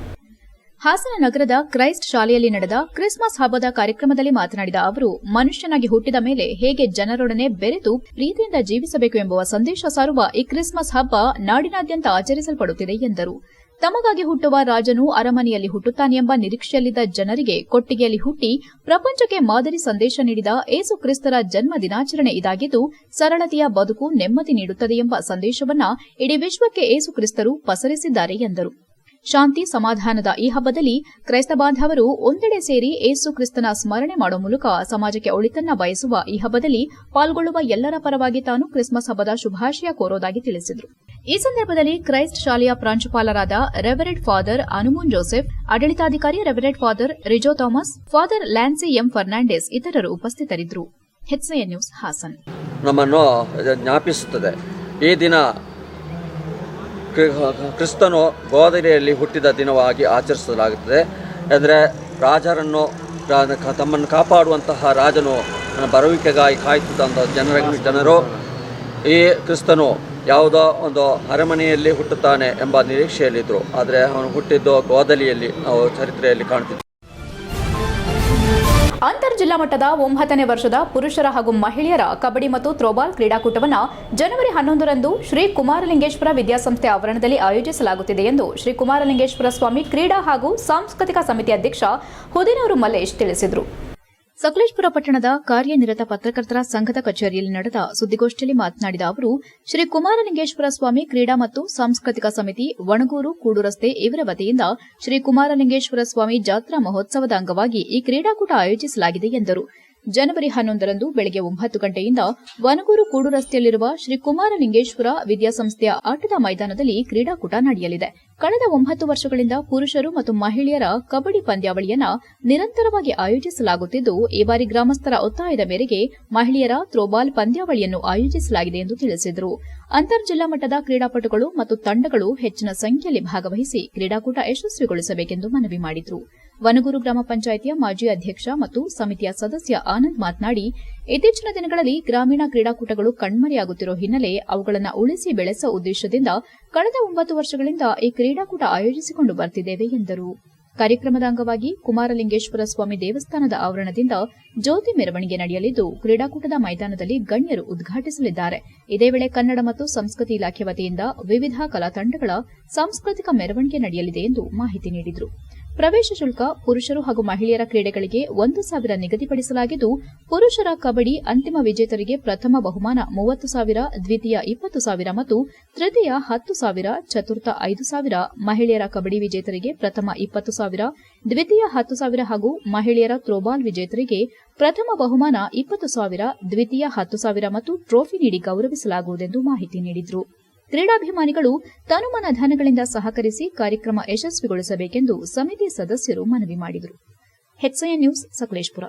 ಹಾಸನ ನಗರದ ಕ್ರೈಸ್ಟ್ ಶಾಲೆಯಲ್ಲಿ ನಡೆದ ಕ್ರಿಸ್ಮಸ್ ಹಬ್ಬದ ಕಾರ್ಯಕ್ರಮದಲ್ಲಿ ಮಾತನಾಡಿದ ಅವರು, ಮನುಷ್ಯನಾಗಿ ಹುಟ್ಟಿದ ಮೇಲೆ ಹೇಗೆ ಜನರೊಡನೆ ಬೆರೆತು ಪ್ರೀತಿಯಿಂದ ಜೀವಿಸಬೇಕು ಎಂಬುವ ಸಂದೇಶ ಸಾರುವ ಈ ಕ್ರಿಸ್ಮಸ್ ಹಬ್ಬ ನಾಡಿನಾದ್ಯಂತ ಆಚರಿಸಲ್ಪಡುತ್ತಿದೆ ಎಂದರು. ತಮಗಾಗಿ ಹುಟ್ಟುವ ರಾಜನು ಅರಮನೆಯಲ್ಲಿ ಹುಟ್ಟುತ್ತಾನೆಂಬ ನಿರೀಕ್ಷೆಯಲ್ಲಿದ್ದ ಜನರಿಗೆ ಕೊಟ್ಟಿಗೆಯಲ್ಲಿ ಹುಟ್ಟಿ ಪ್ರಪಂಚಕ್ಕೆ ಮಾದರಿ ಸಂದೇಶ ನೀಡಿದ ಏಸು ಕ್ರಿಸ್ತರ ಜನ್ಮ ದಿನಾಚರಣೆ ಇದಾಗಿದ್ದು, ಸರಳತೆಯ ಬದುಕು ನೆಮ್ಮದಿ ನೀಡುತ್ತದೆ ಎಂಬ ಸಂದೇಶವನ್ನ ಇಡೀ ವಿಶ್ವಕ್ಕೆ ಏಸು ಕ್ರಿಸ್ತರು ಪಸರಿಸಿದ್ದಾರೆ ಎಂದರು. ಶಾಂತಿ ಸಮಾಧಾನದ ಈ ಹಬ್ಬದಲ್ಲಿ ಕ್ರೈಸ್ತ ಬಾಂಧವರು ಒಂದೆಡೆ ಸೇರಿ ಏಸು ಕ್ರಿಸ್ತನ ಸ್ಮರಣೆ ಮಾಡುವ ಮೂಲಕ ಸಮಾಜಕ್ಕೆ ಒಳಿತನ್ನ ಬಯಸುವ ಈ ಹಬ್ಬದಲ್ಲಿ ಪಾಲ್ಗೊಳ್ಳುವ ಎಲ್ಲರ ಪರವಾಗಿ ತಾನು ಕ್ರಿಸ್ಮಸ್ ಹಬ್ಬದ ಶುಭಾಶಯ ಕೋರುವುದಾಗಿ ತಿಳಿಸಿದರು. ಈ ಸಂದರ್ಭದಲ್ಲಿ ಕ್ರೈಸ್ಟ್ ಶಾಲೆಯ ಪ್ರಾಂಶುಪಾಲರಾದ ರೆವರೆಂಡ್ ಫಾದರ್ ಅನುಮೋನ್ ಜೋಸೆಫ್, ಆಡಳಿತಾಧಿಕಾರಿ reverend father Rijo Thomas, father Lancy M Fernandes ಇತರರು ಉಪಸ್ಥಿತರಿದ್ದರು. HCN news Hassan. ನಮ್ಮನ್ನು ಜ್ಞಾಪಿಸುತ್ತದೆ. ಈ ದಿನ ಕ್ರಿಸ್ತನು ಗೋದಲಿಯಲ್ಲಿ ಹುಟ್ಟಿದ ದಿನವಾಗಿ ಆಚರಿಸಲಾಗುತ್ತದೆ. ಅಂದರೆ ರಾಜರನ್ನು ತಮ್ಮನ್ನು ಕಾಪಾಡುವಂತಹ ರಾಜನು ಬರುವಿಕೆಗಾಗಿ ಕಾಯುತ್ತಿದ್ದಂಥ ಜನರು ಈ ಕ್ರಿಸ್ತನು ಯಾವುದೋ ಒಂದು ಅರಮನೆಯಲ್ಲಿ ಹುಟ್ಟುತ್ತಾನೆ ಎಂಬ ನಿರೀಕ್ಷೆಯಲ್ಲಿದ್ದರು. ಆದರೆ ಅವನು ಹುಟ್ಟಿದ್ದು ಗೋದಲಿಯಲ್ಲಿ ನಾವು ಚರಿತ್ರೆಯಲ್ಲಿ ಕಾಣ್ತಿದ್ದೇವೆ. ಅಂತರ್ ಜಿಲ್ಲಾ ಮಟ್ಟದ 9ನೇ ವರ್ಷದ ಪುರುಷರ ಹಾಗೂ ಮಹಿಳೆಯರ ಕಬಡ್ಡಿ ಮತ್ತು ಥ್ರೋಬಾಲ್ ಕ್ರೀಡಾಕೂಟವನ್ನು ಜನವರಿ 11ರಂದು ಶ್ರೀ ಕುಮಾರಲಿಂಗೇಶ್ವರ ವಿದ್ಯಾಸಂಸ್ಥೆ ಆವರಣದಲ್ಲಿ ಆಯೋಜಿಸಲಾಗುತ್ತಿದೆ ಎಂದು ಶ್ರೀ ಕುಮಾರಲಿಂಗೇಶ್ವರ ಸ್ವಾಮಿ ಕ್ರೀಡಾ ಹಾಗೂ ಸಾಂಸ್ಕೃತಿಕ ಸಮಿತಿ ಅಧ್ಯಕ್ಷ ಹುದಿನೂರು ಮಲ್ಲೇಶ್ ತಿಳಿಸಿದರು. ಸಕಲೇಶಪುರ ಪಟ್ಟಣದ ಕಾರ್ಯನಿರತ ಪತ್ರಕರ್ತರ ಸಂಘದ ಕಚೇರಿಯಲ್ಲಿ ನಡೆದ ಸುದ್ದಿಗೋಷ್ಠಿಯಲ್ಲಿ ಮಾತನಾಡಿದ ಅವರು, ಶ್ರೀ ಕುಮಾರಲಿಂಗೇಶ್ವರ ಸ್ವಾಮಿ ಕ್ರೀಡಾ ಮತ್ತು ಸಾಂಸ್ಕೃತಿಕ ಸಮಿತಿ ವಣಗೂರು ಕೂಡು ರಸ್ತೆ ಇವರ ವತಿಯಿಂದ ಶ್ರೀ ಕುಮಾರಲಿಂಗೇಶ್ವರ ಸ್ವಾಮಿ ಜಾತ್ರಾ ಮಹೋತ್ಸವದ ಅಂಗವಾಗಿ ಈ ಕ್ರೀಡಾಕೂಟ ಆಯೋಜಿಸಲಾಗಿದೆ ಎಂದರು. ಜನವರಿ 11ರಂದು ಬೆಳಗ್ಗೆ 9 ಗಂಟೆಯಿಂದ ವನಗೂರು ಕೂಡು ರಸ್ತೆಯಲ್ಲಿರುವ ಶ್ರೀ ಕುಮಾರಲಿಂಗೇಶ್ವರ ವಿದ್ಯಾಸಂಸ್ಥೆಯ ಆಟದ ಮೈದಾನದಲ್ಲಿ ಕ್ರೀಡಾಕೂಟ ನಡೆಯಲಿದೆ. ಕಳೆದ 9 ವರ್ಷಗಳಿಂದ ಪುರುಷರು ಮತ್ತು ಮಹಿಳೆಯರ ಕಬಡ್ಡಿ ಪಂದ್ಯಾವಳಿಯನ್ನು ನಿರಂತರವಾಗಿ ಆಯೋಜಿಸಲಾಗುತ್ತಿದ್ದು, ಈ ಬಾರಿ ಗ್ರಾಮಸ್ಥರ ಒತ್ತಾಯದ ಮೇರೆಗೆ ಮಹಿಳೆಯರ ಥ್ರೋಬಾಲ್ ಪಂದ್ಯಾವಳಿಯನ್ನು ಆಯೋಜಿಸಲಾಗಿದೆ ಎಂದು ತಿಳಿಸಿದರು. ಅಂತರ್ ಜಿಲ್ಲಾ ಮಟ್ಟದ ಕ್ರೀಡಾಪಟುಗಳು ಮತ್ತು ತಂಡಗಳು ಹೆಚ್ಚಿನ ಸಂಖ್ಯೆಯಲ್ಲಿ ಭಾಗವಹಿಸಿ ಕ್ರೀಡಾಕೂಟ ಯಶಸ್ವಿಗೊಳಿಸಬೇಕೆಂದು ಮನವಿ ಮಾಡಿದರು. ವನಗೂರು ಗ್ರಾಮ ಪಂಚಾಯಿತಿಯ ಮಾಜಿ ಅಧ್ಯಕ್ಷ ಮತ್ತು ಸಮಿತಿಯ ಸದಸ್ಯ ಆನಂದ್ ಮಾತನಾಡಿ, ಇತ್ತೀಚಿನ ದಿನಗಳಲ್ಲಿ ಗ್ರಾಮೀಣ ಕ್ರೀಡಾಕೂಟಗಳು ಕಣ್ಮರೆಯಾಗುತ್ತಿರುವ ಹಿನ್ನೆಲೆ ಅವುಗಳನ್ನು ಉಳಿಸಿ ಬೆಳೆಸುವ ಉದ್ದೇಶದಿಂದ ಕಳೆದ 9 ವರ್ಷಗಳಿಂದ ಈ ಕ್ರೀಡಾಕೂಟ ಆಯೋಜಿಸಿಕೊಂಡು ಬರ್ತಿದ್ದೇವೆ ಎಂದರು. ಕಾರ್ಯಕ್ರಮದ ಅಂಗವಾಗಿ ಕುಮಾರಲಿಂಗೇಶ್ವರ ಸ್ವಾಮಿ ದೇವಸ್ಥಾನದ ಆವರಣದಿಂದ ಜ್ಯೋತಿ ಮೆರವಣಿಗೆ ನಡೆಯಲಿದ್ದು, ಕ್ರೀಡಾಕೂಟದ ಮೈದಾನದಲ್ಲಿ ಗಣ್ಯರು ಉದ್ಘಾಟಿಸಲಿದ್ದಾರೆ. ಇದೇ ವೇಳೆ ಕನ್ನಡ ಮತ್ತು ಸಂಸ್ಕೃತಿ ಇಲಾಖೆ ವತಿಯಿಂದ ವಿವಿಧ ಕಲಾ ತಂಡಗಳ ಸಾಂಸ್ಕೃತಿಕ ಮೆರವಣಿಗೆ ನಡೆಯಲಿದೆ ಎಂದು ಮಾಹಿತಿ ನೀಡಿದರು. ಪ್ರವೇಶ ಶುಲ್ಕ ಪುರುಷರು ಹಾಗೂ ಮಹಿಳೆಯರ ಕ್ರೀಡೆಗಳಿಗೆ 1,000 ನಿಗದಿಪಡಿಸಲಾಗಿದ್ದು, ಪುರುಷರ ಕಬಡ್ಡಿ ಅಂತಿಮ ವಿಜೇತರಿಗೆ ಪ್ರಥಮ ಬಹುಮಾನ 30,000, ದ್ವಿತೀಯ 20,000 ಮತ್ತು ತೃತೀಯ 10,000, ಚತುರ್ಥ 5,000, ಮಹಿಳೆಯರ ಕಬಡ್ಡಿ ವಿಜೇತರಿಗೆ ಪ್ರಥಮ 20,000, ದ್ವಿತೀಯ 10,000 ಹಾಗೂ ಮಹಿಳೆಯರ ಥ್ರೋಬಾಲ್ ವಿಜೇತರಿಗೆ ಪ್ರಥಮ ಬಹುಮಾನ 20,000, ದ್ವಿತೀಯ 10,000 ಮತ್ತು ಟ್ರೋಫಿ ನೀಡಿ ಗೌರವಿಸಲಾಗುವುದೆಂದು ಮಾಹಿತಿ ನೀಡಿದರು. ಕ್ರೀಡಾಭಿಮಾನಿಗಳು ತನುಮನ ಧನಗಳಿಂದ ಸಹಕರಿಸಿ ಕಾರ್ಯಕ್ರಮ ಯಶಸ್ವಿಗೊಳಿಸಬೇಕೆಂದು ಸಮಿತಿ ಸದಸ್ಯರು ಮನವಿ ಮಾಡಿದರು. HCN news Sakleshpur.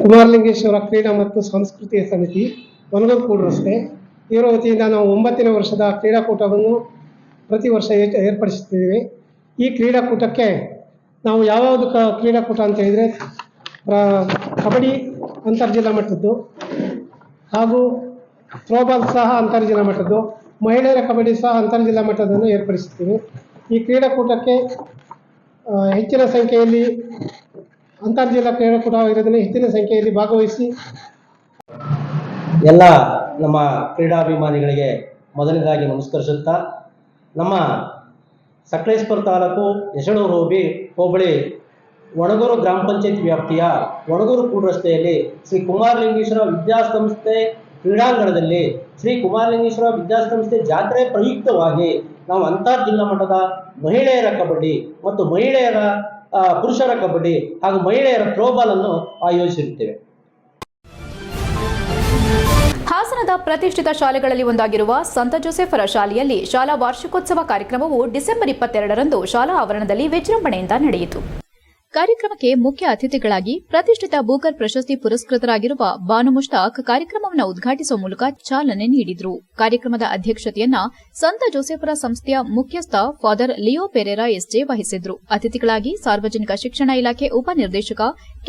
ಕುಮಾರಲಿಂಗೇಶ್ವರ ಕ್ರೀಡಾ ಮತ್ತು ಸಾಂಸ್ಕೃತಿಕ ಸಮಿತಿ ವನಗೂರು ಕೂಡು ರಸ್ತೆ ಇವರ ವತಿಯಿಂದ ನಾವು 9ನೇ ವರ್ಷದ ಕ್ರೀಡಾಕೂಟವನ್ನು ಪ್ರತಿ ವರ್ಷ ಏರ್ಪಡಿಸುತ್ತಿದ್ದೇವೆ. ಈ ಕ್ರೀಡಾಕೂಟಕ್ಕೆ ನಾವು ಯಾವ್ಯಾವುದು ಕ್ರೀಡಾಕೂಟ ಅಂತ ಹೇಳಿದರೆ ಕಬಡ್ಡಿ ಅಂತರ್ಜಿಲ್ಲಾ ಮಟ್ಟದ್ದು ಹಾಗೂ ಥ್ರೋಬಾಲ್ ಸಹ ಅಂತರ್ಜಿಲ್ಲಾ ಮಟ್ಟದ್ದು, ಮಹಿಳೆಯರ ಕಬಡ್ಡಿ ಸಹ ಅಂತರ್ಜಿಲ್ಲಾ ಮಟ್ಟದನ್ನು ಏರ್ಪಡಿಸುತ್ತೇವೆ. ಈ ಕ್ರೀಡಾಕೂಟಕ್ಕೆ ಹೆಚ್ಚಿನ ಸಂಖ್ಯೆಯಲ್ಲಿ ಅಂತರ್ಜಿಲ್ಲಾ ಕ್ರೀಡಾಕೂಟ ಇರೋದನ್ನು ಹೆಚ್ಚಿನ ಸಂಖ್ಯೆಯಲ್ಲಿ ಭಾಗವಹಿಸಿ ಎಲ್ಲ ನಮ್ಮ ಕ್ರೀಡಾಭಿಮಾನಿಗಳಿಗೆ ಮೊದಲನೇದಾಗಿ ನಮಸ್ಕರಿಸುತ್ತಾ, ನಮ್ಮ ಸಕಲೇಶಪುರ ತಾಲೂಕು ಯಶಳೂರು ಹೋಬಳಿ ವಣಗೂರು ಗ್ರಾಮ ಪಂಚಾಯತ್ ವ್ಯಾಪ್ತಿಯ ವಣಗೂರು ಕೂಡು ರಸ್ತೆಯಲ್ಲಿ ಶ್ರೀ ಕುಮಾರಲಿಂಗೇಶ್ವರ ವಿದ್ಯಾಸಂಸ್ಥೆ ಕ್ರೀಡಾಂಗಣದಲ್ಲಿ ಶ್ರೀ ಕುಮಾರಲಿಂಗೇಶ್ವರ ವಿದ್ಯಾಸಂಸ್ಥೆ ಜಾತ್ರೆ ಪ್ರಯುಕ್ತವಾಗಿ ನಾವು ಅಂತರ್ ಜಿಲ್ಲಾ ಮಟ್ಟದ ಮಹಿಳೆಯರ ಕಬಡ್ಡಿ ಮತ್ತು ಪುರುಷರ ಕಬಡ್ಡಿ ಹಾಗೂ ಮಹಿಳೆಯರ ಥ್ರೋಬಾಲ್ ಅನ್ನು ಆಯೋಜಿಸಿರುತ್ತೇವೆ. ಹಾಸನದ ಪ್ರತಿಷ್ಠಿತ ಶಾಲೆಗಳಲ್ಲಿ ಒಂದಾಗಿರುವ ಸಂತ ಜೋಸೆಫರ ಶಾಲೆಯಲ್ಲಿ ಶಾಲಾ ವಾರ್ಷಿಕೋತ್ಸವ ಕಾರ್ಯಕ್ರಮವು ಡಿಸೆಂಬರ್ 22ರಂದು ಶಾಲಾ ಆವರಣದಲ್ಲಿ ವಿಜೃಂಭಣೆಯಿಂದ ನಡೆಯಿತು. ಕಾರ್ಯಕ್ರಮಕ್ಕೆ ಮುಖ್ಯ ಅತಿಥಿಗಳಾಗಿ ಪ್ರತಿಷ್ಠಿತ ಬೂಕರ್ ಪ್ರಶಸ್ತಿ ಪುರಸ್ಕೃತರಾಗಿರುವ ಬಾನು ಮುಷ್ತಾಕ್ ಕಾರ್ಯಕ್ರಮವನ್ನು ಉದ್ಘಾಟಿಸುವ ಮೂಲಕ ಚಾಲನೆ ನೀಡಿದರು. ಕಾರ್ಯಕ್ರಮದ ಅಧ್ಯಕ್ಷತೆಯನ್ನ ಸಂತ ಜೋಸೆಫರ ಸಂಸ್ಥೆಯ ಮುಖ್ಯಸ್ಥ ಫಾದರ್ ಲಿಯೋ ಪೆರೇರಾ ಎಸ್ಜೆ ವಹಿಸಿದ್ರು. ಅತಿಥಿಗಳಾಗಿ ಸಾರ್ವಜನಿಕ ಶಿಕ್ಷಣ ಇಲಾಖೆ ಉಪನಿರ್ದೇಶಕ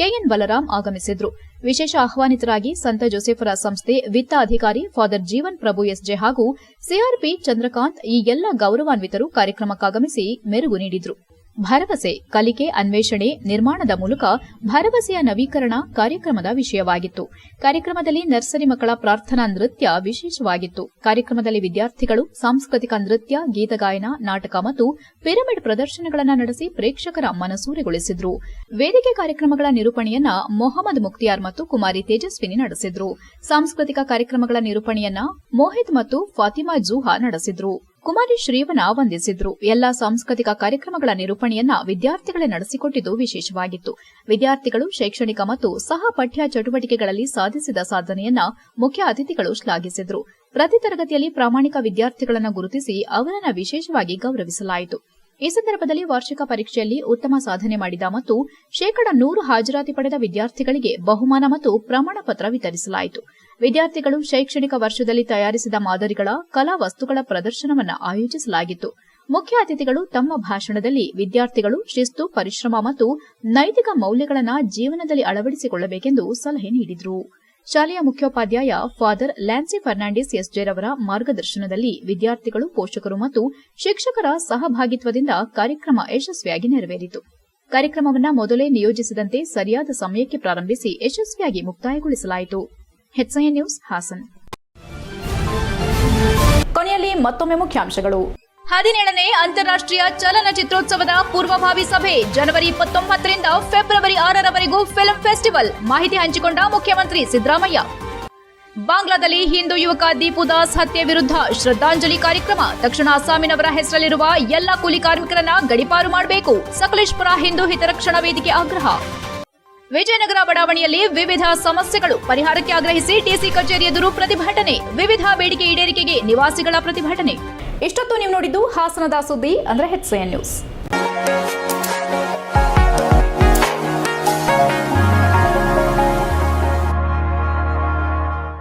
ಕೆಎನ್ ಬಲರಾಂ ಆಗಮಿಸಿದ್ರು. ವಿಶೇಷ ಆಹ್ವಾನಿತರಾಗಿ ಸಂತ ಜೋಸೆಫರ ಸಂಸ್ಥೆ ವಿತ್ತ ಅಧಿಕಾರಿ ಫಾದರ್ ಜೀವನ್ ಪ್ರಭು ಎಸ್ಜೆ ಹಾಗೂ ಸಿಆರ್ಪಿ ಚಂದ್ರಕಾಂತ್ ಈ ಎಲ್ಲ ಗೌರವಾನ್ವಿತರು ಕಾರ್ಯಕ್ರಮಕ್ಕಾಗಮಿಸಿ ಮೆರುಗು ನೀಡಿದ್ರು. ಭರವಸೆ, ಕಲಿಕೆ, ಅನ್ವೇಷಣೆ, ನಿರ್ಮಾಣದ ಮೂಲಕ ಭರವಸೆಯ ನವೀಕರಣ ಕಾರ್ಯಕ್ರಮದ ವಿಷಯವಾಗಿತ್ತು. ಕಾರ್ಯಕ್ರಮದಲ್ಲಿ ನರ್ಸರಿ ಮಕ್ಕಳ ಪ್ರಾರ್ಥನಾ ನೃತ್ಯ ವಿಶೇಷವಾಗಿತ್ತು. ಕಾರ್ಯಕ್ರಮದಲ್ಲಿ ವಿದ್ಯಾರ್ಥಿಗಳು ಸಾಂಸ್ಕೃತಿಕ ನೃತ್ಯ, ಗೀತಗಾಯನ, ನಾಟಕ ಮತ್ತು ಪಿರಮಿಡ್ ಪ್ರದರ್ಶನಗಳನ್ನು ನಡೆಸಿ ಪ್ರೇಕ್ಷಕರ ಮನಸೂರೆಗೊಳಿಸಿದ್ರು. ವೇದಿಕೆ ಕಾರ್ಯಕ್ರಮಗಳ ನಿರೂಪಣೆಯನ್ನ ಮೊಹಮ್ಮದ್ ಮುಕ್ತಿಯಾರ್ ಮತ್ತು ಕುಮಾರಿ ತೇಜಸ್ವಿನಿ ನಡೆಸಿದ್ರು. ಸಾಂಸ್ಕೃತಿಕ ಕಾರ್ಯಕ್ರಮಗಳ ನಿರೂಪಣೆಯನ್ನ ಮೋಹಿತ್ ಮತ್ತು ಫಾತಿಮಾ ಜೂಹಾ ನಡೆಸಿದ್ರು. ಕುಮಾರಿ ಶ್ರೀವನ ವಂದಿಸಿದ್ರು. ಎಲ್ಲಾ ಸಾಂಸ್ಕೃತಿಕ ಕಾರ್ಯಕ್ರಮಗಳ ನಿರೂಪಣೆಯನ್ನ ವಿದ್ಯಾರ್ಥಿಗಳೇ ನಡೆಸಿಕೊಟ್ಟಿದ್ದು ವಿಶೇಷವಾಗಿತ್ತು. ವಿದ್ಯಾರ್ಥಿಗಳು ಶೈಕ್ಷಣಿಕ ಮತ್ತು ಸಹ ಪಠ್ಯ ಚಟುವಟಿಕೆಗಳಲ್ಲಿ ಸಾಧಿಸಿದ ಸಾಧನೆಯನ್ನ ಮುಖ್ಯ ಅತಿಥಿಗಳು ಶ್ಲಾಘಿಸಿದ್ರು. ಪ್ರತಿ ತರಗತಿಯಲ್ಲಿ ಪ್ರಾಮಾಣಿಕ ವಿದ್ಯಾರ್ಥಿಗಳನ್ನು ಗುರುತಿಸಿ ಅವರನ್ನು ವಿಶೇಷವಾಗಿ ಗೌರವಿಸಲಾಯಿತು. ಈ ಸಂದರ್ಭದಲ್ಲಿ ವಾರ್ಷಿಕ ಪರೀಕ್ಷೆಯಲ್ಲಿ ಉತ್ತಮ ಸಾಧನೆ ಮಾಡಿದ ಮತ್ತು 100% ಹಾಜರಾತಿ ಪಡೆದ ವಿದ್ಯಾರ್ಥಿಗಳಿಗೆ ಬಹುಮಾನ ಮತ್ತು ಪ್ರಮಾಣ ಪತ್ರ ವಿತರಿಸಲಾಯಿತು. ವಿದ್ಯಾರ್ಥಿಗಳು ಶೈಕ್ಷಣಿಕ ವರ್ಷದಲ್ಲಿ ತಯಾರಿಸಿದ ಮಾದರಿಗಳ ಕಲಾ ವಸ್ತುಗಳ ಪ್ರದರ್ಶನವನ್ನು ಆಯೋಜಿಸಲಾಗಿತ್ತು. ಮುಖ್ಯ ಅತಿಥಿಗಳು ತಮ್ಮ ಭಾಷಣದಲ್ಲಿ ವಿದ್ಯಾರ್ಥಿಗಳು ಶಿಸ್ತು, ಪರಿಶ್ರಮ ಮತ್ತು ನೈತಿಕ ಮೌಲ್ಯಗಳನ್ನು ಜೀವನದಲ್ಲಿ ಅಳವಡಿಸಿಕೊಳ್ಳಬೇಕೆಂದು ಸಲಹೆ ನೀಡಿದರು. ಶಾಲೆಯ ಮುಖ್ಯೋಪಾಧ್ಯಾಯ ಫಾದರ್ ಲ್ಯಾನ್ಸಿ ಫರ್ನಾಂಡಿಸ್ ಎಸ್ಜೆರವರ ಮಾರ್ಗದರ್ಶನದಲ್ಲಿ ವಿದ್ಯಾರ್ಥಿಗಳು, ಪೋಷಕರು ಮತ್ತು ಶಿಕ್ಷಕರ ಸಹಭಾಗಿತ್ವದಿಂದ ಕಾರ್ಯಕ್ರಮ ಯಶಸ್ವಿಯಾಗಿ ನೆರವೇರಿತು. ಕಾರ್ಯಕ್ರಮವನ್ನು ಮೊದಲೇ ನಿಯೋಜಿಸಿದಂತೆ ಸರಿಯಾದ ಸಮಯಕ್ಕೆ ಪ್ರಾರಂಭಿಸಿ ಯಶಸ್ವಿಯಾಗಿ ಮುಕ್ತಾಯಗೊಳಿಸಲಾಯಿತು. HCN news Haasan. ಕೊನೆಯಲ್ಲಿ ಮತ್ತೊಮ್ಮೆ ಮುಖ್ಯಾಂಶಗಳು. 17ನೇ ಅಂತಾರಾಷ್ಟ್ರೀಯ ಚಲನಚಿತ್ರೋತ್ಸವದ ಪೂರ್ವಭಾವಿ ಸಭೆ ಜನವರಿ 29ರಿಂದ ಫೆಬ್ರವರಿ 6ರವರೆಗೂ ಫಿಲ್ಮ್ ಫೆಸ್ಟಿವಲ್. ಮಾಹಿತಿ ಹಂಚಿಕೊಂಡ ಮುಖ್ಯಮಂತ್ರಿ ಸಿದ್ದರಾಮಯ್ಯ. ಬಾಂಗ್ಲಾದಲ್ಲಿ ಹಿಂದೂ ಯುವಕ ದೀಪು ದಾಸ್ ಹತ್ಯೆ ವಿರುದ್ಧ ಶ್ರದ್ಧಾಂಜಲಿ ಕಾರ್ಯಕ್ರಮ. ತಕ್ಷಣ ಅಸ್ಸಾಮಿನವರ ಹೆಸರಲ್ಲಿರುವ ಎಲ್ಲ ಕೂಲಿ ಕಾರ್ಮಿಕರನ್ನ ಗಡೀಪಾರು ಮಾಡಬೇಕು. ಸಕಲೇಶಪುರ ಹಿಂದೂ ಹಿತರಕ್ಷಣಾ ವೇದಿಕೆ ಆಗ್ರಹ. ವಿಜಯನಗರ ಬಡಾವಣೆಯಲ್ಲಿ ವಿವಿಧ ಸಮಸ್ಯೆಗಳು ಪರಿಹಾರಕ್ಕೆ ಆಗ್ರಹಿಸಿ ಟಿಸಿ ಕಚೇರಿ ಎದುರು ಪ್ರತಿಭಟನೆ. ವಿವಿಧ ಬೇಡಿಕೆ ಈಡೇರಿಕೆಗೆ ನಿವಾಸಿಗಳ ಪ್ರತಿಭಟನೆ. ಇಷ್ಟೊತ್ತು ನೀವು ನೋಡಿದ್ದು ಹಾಸನದ ಸುದ್ದಿ ಅಂದ್ರೆ HCN ನ್ಯೂಸ್.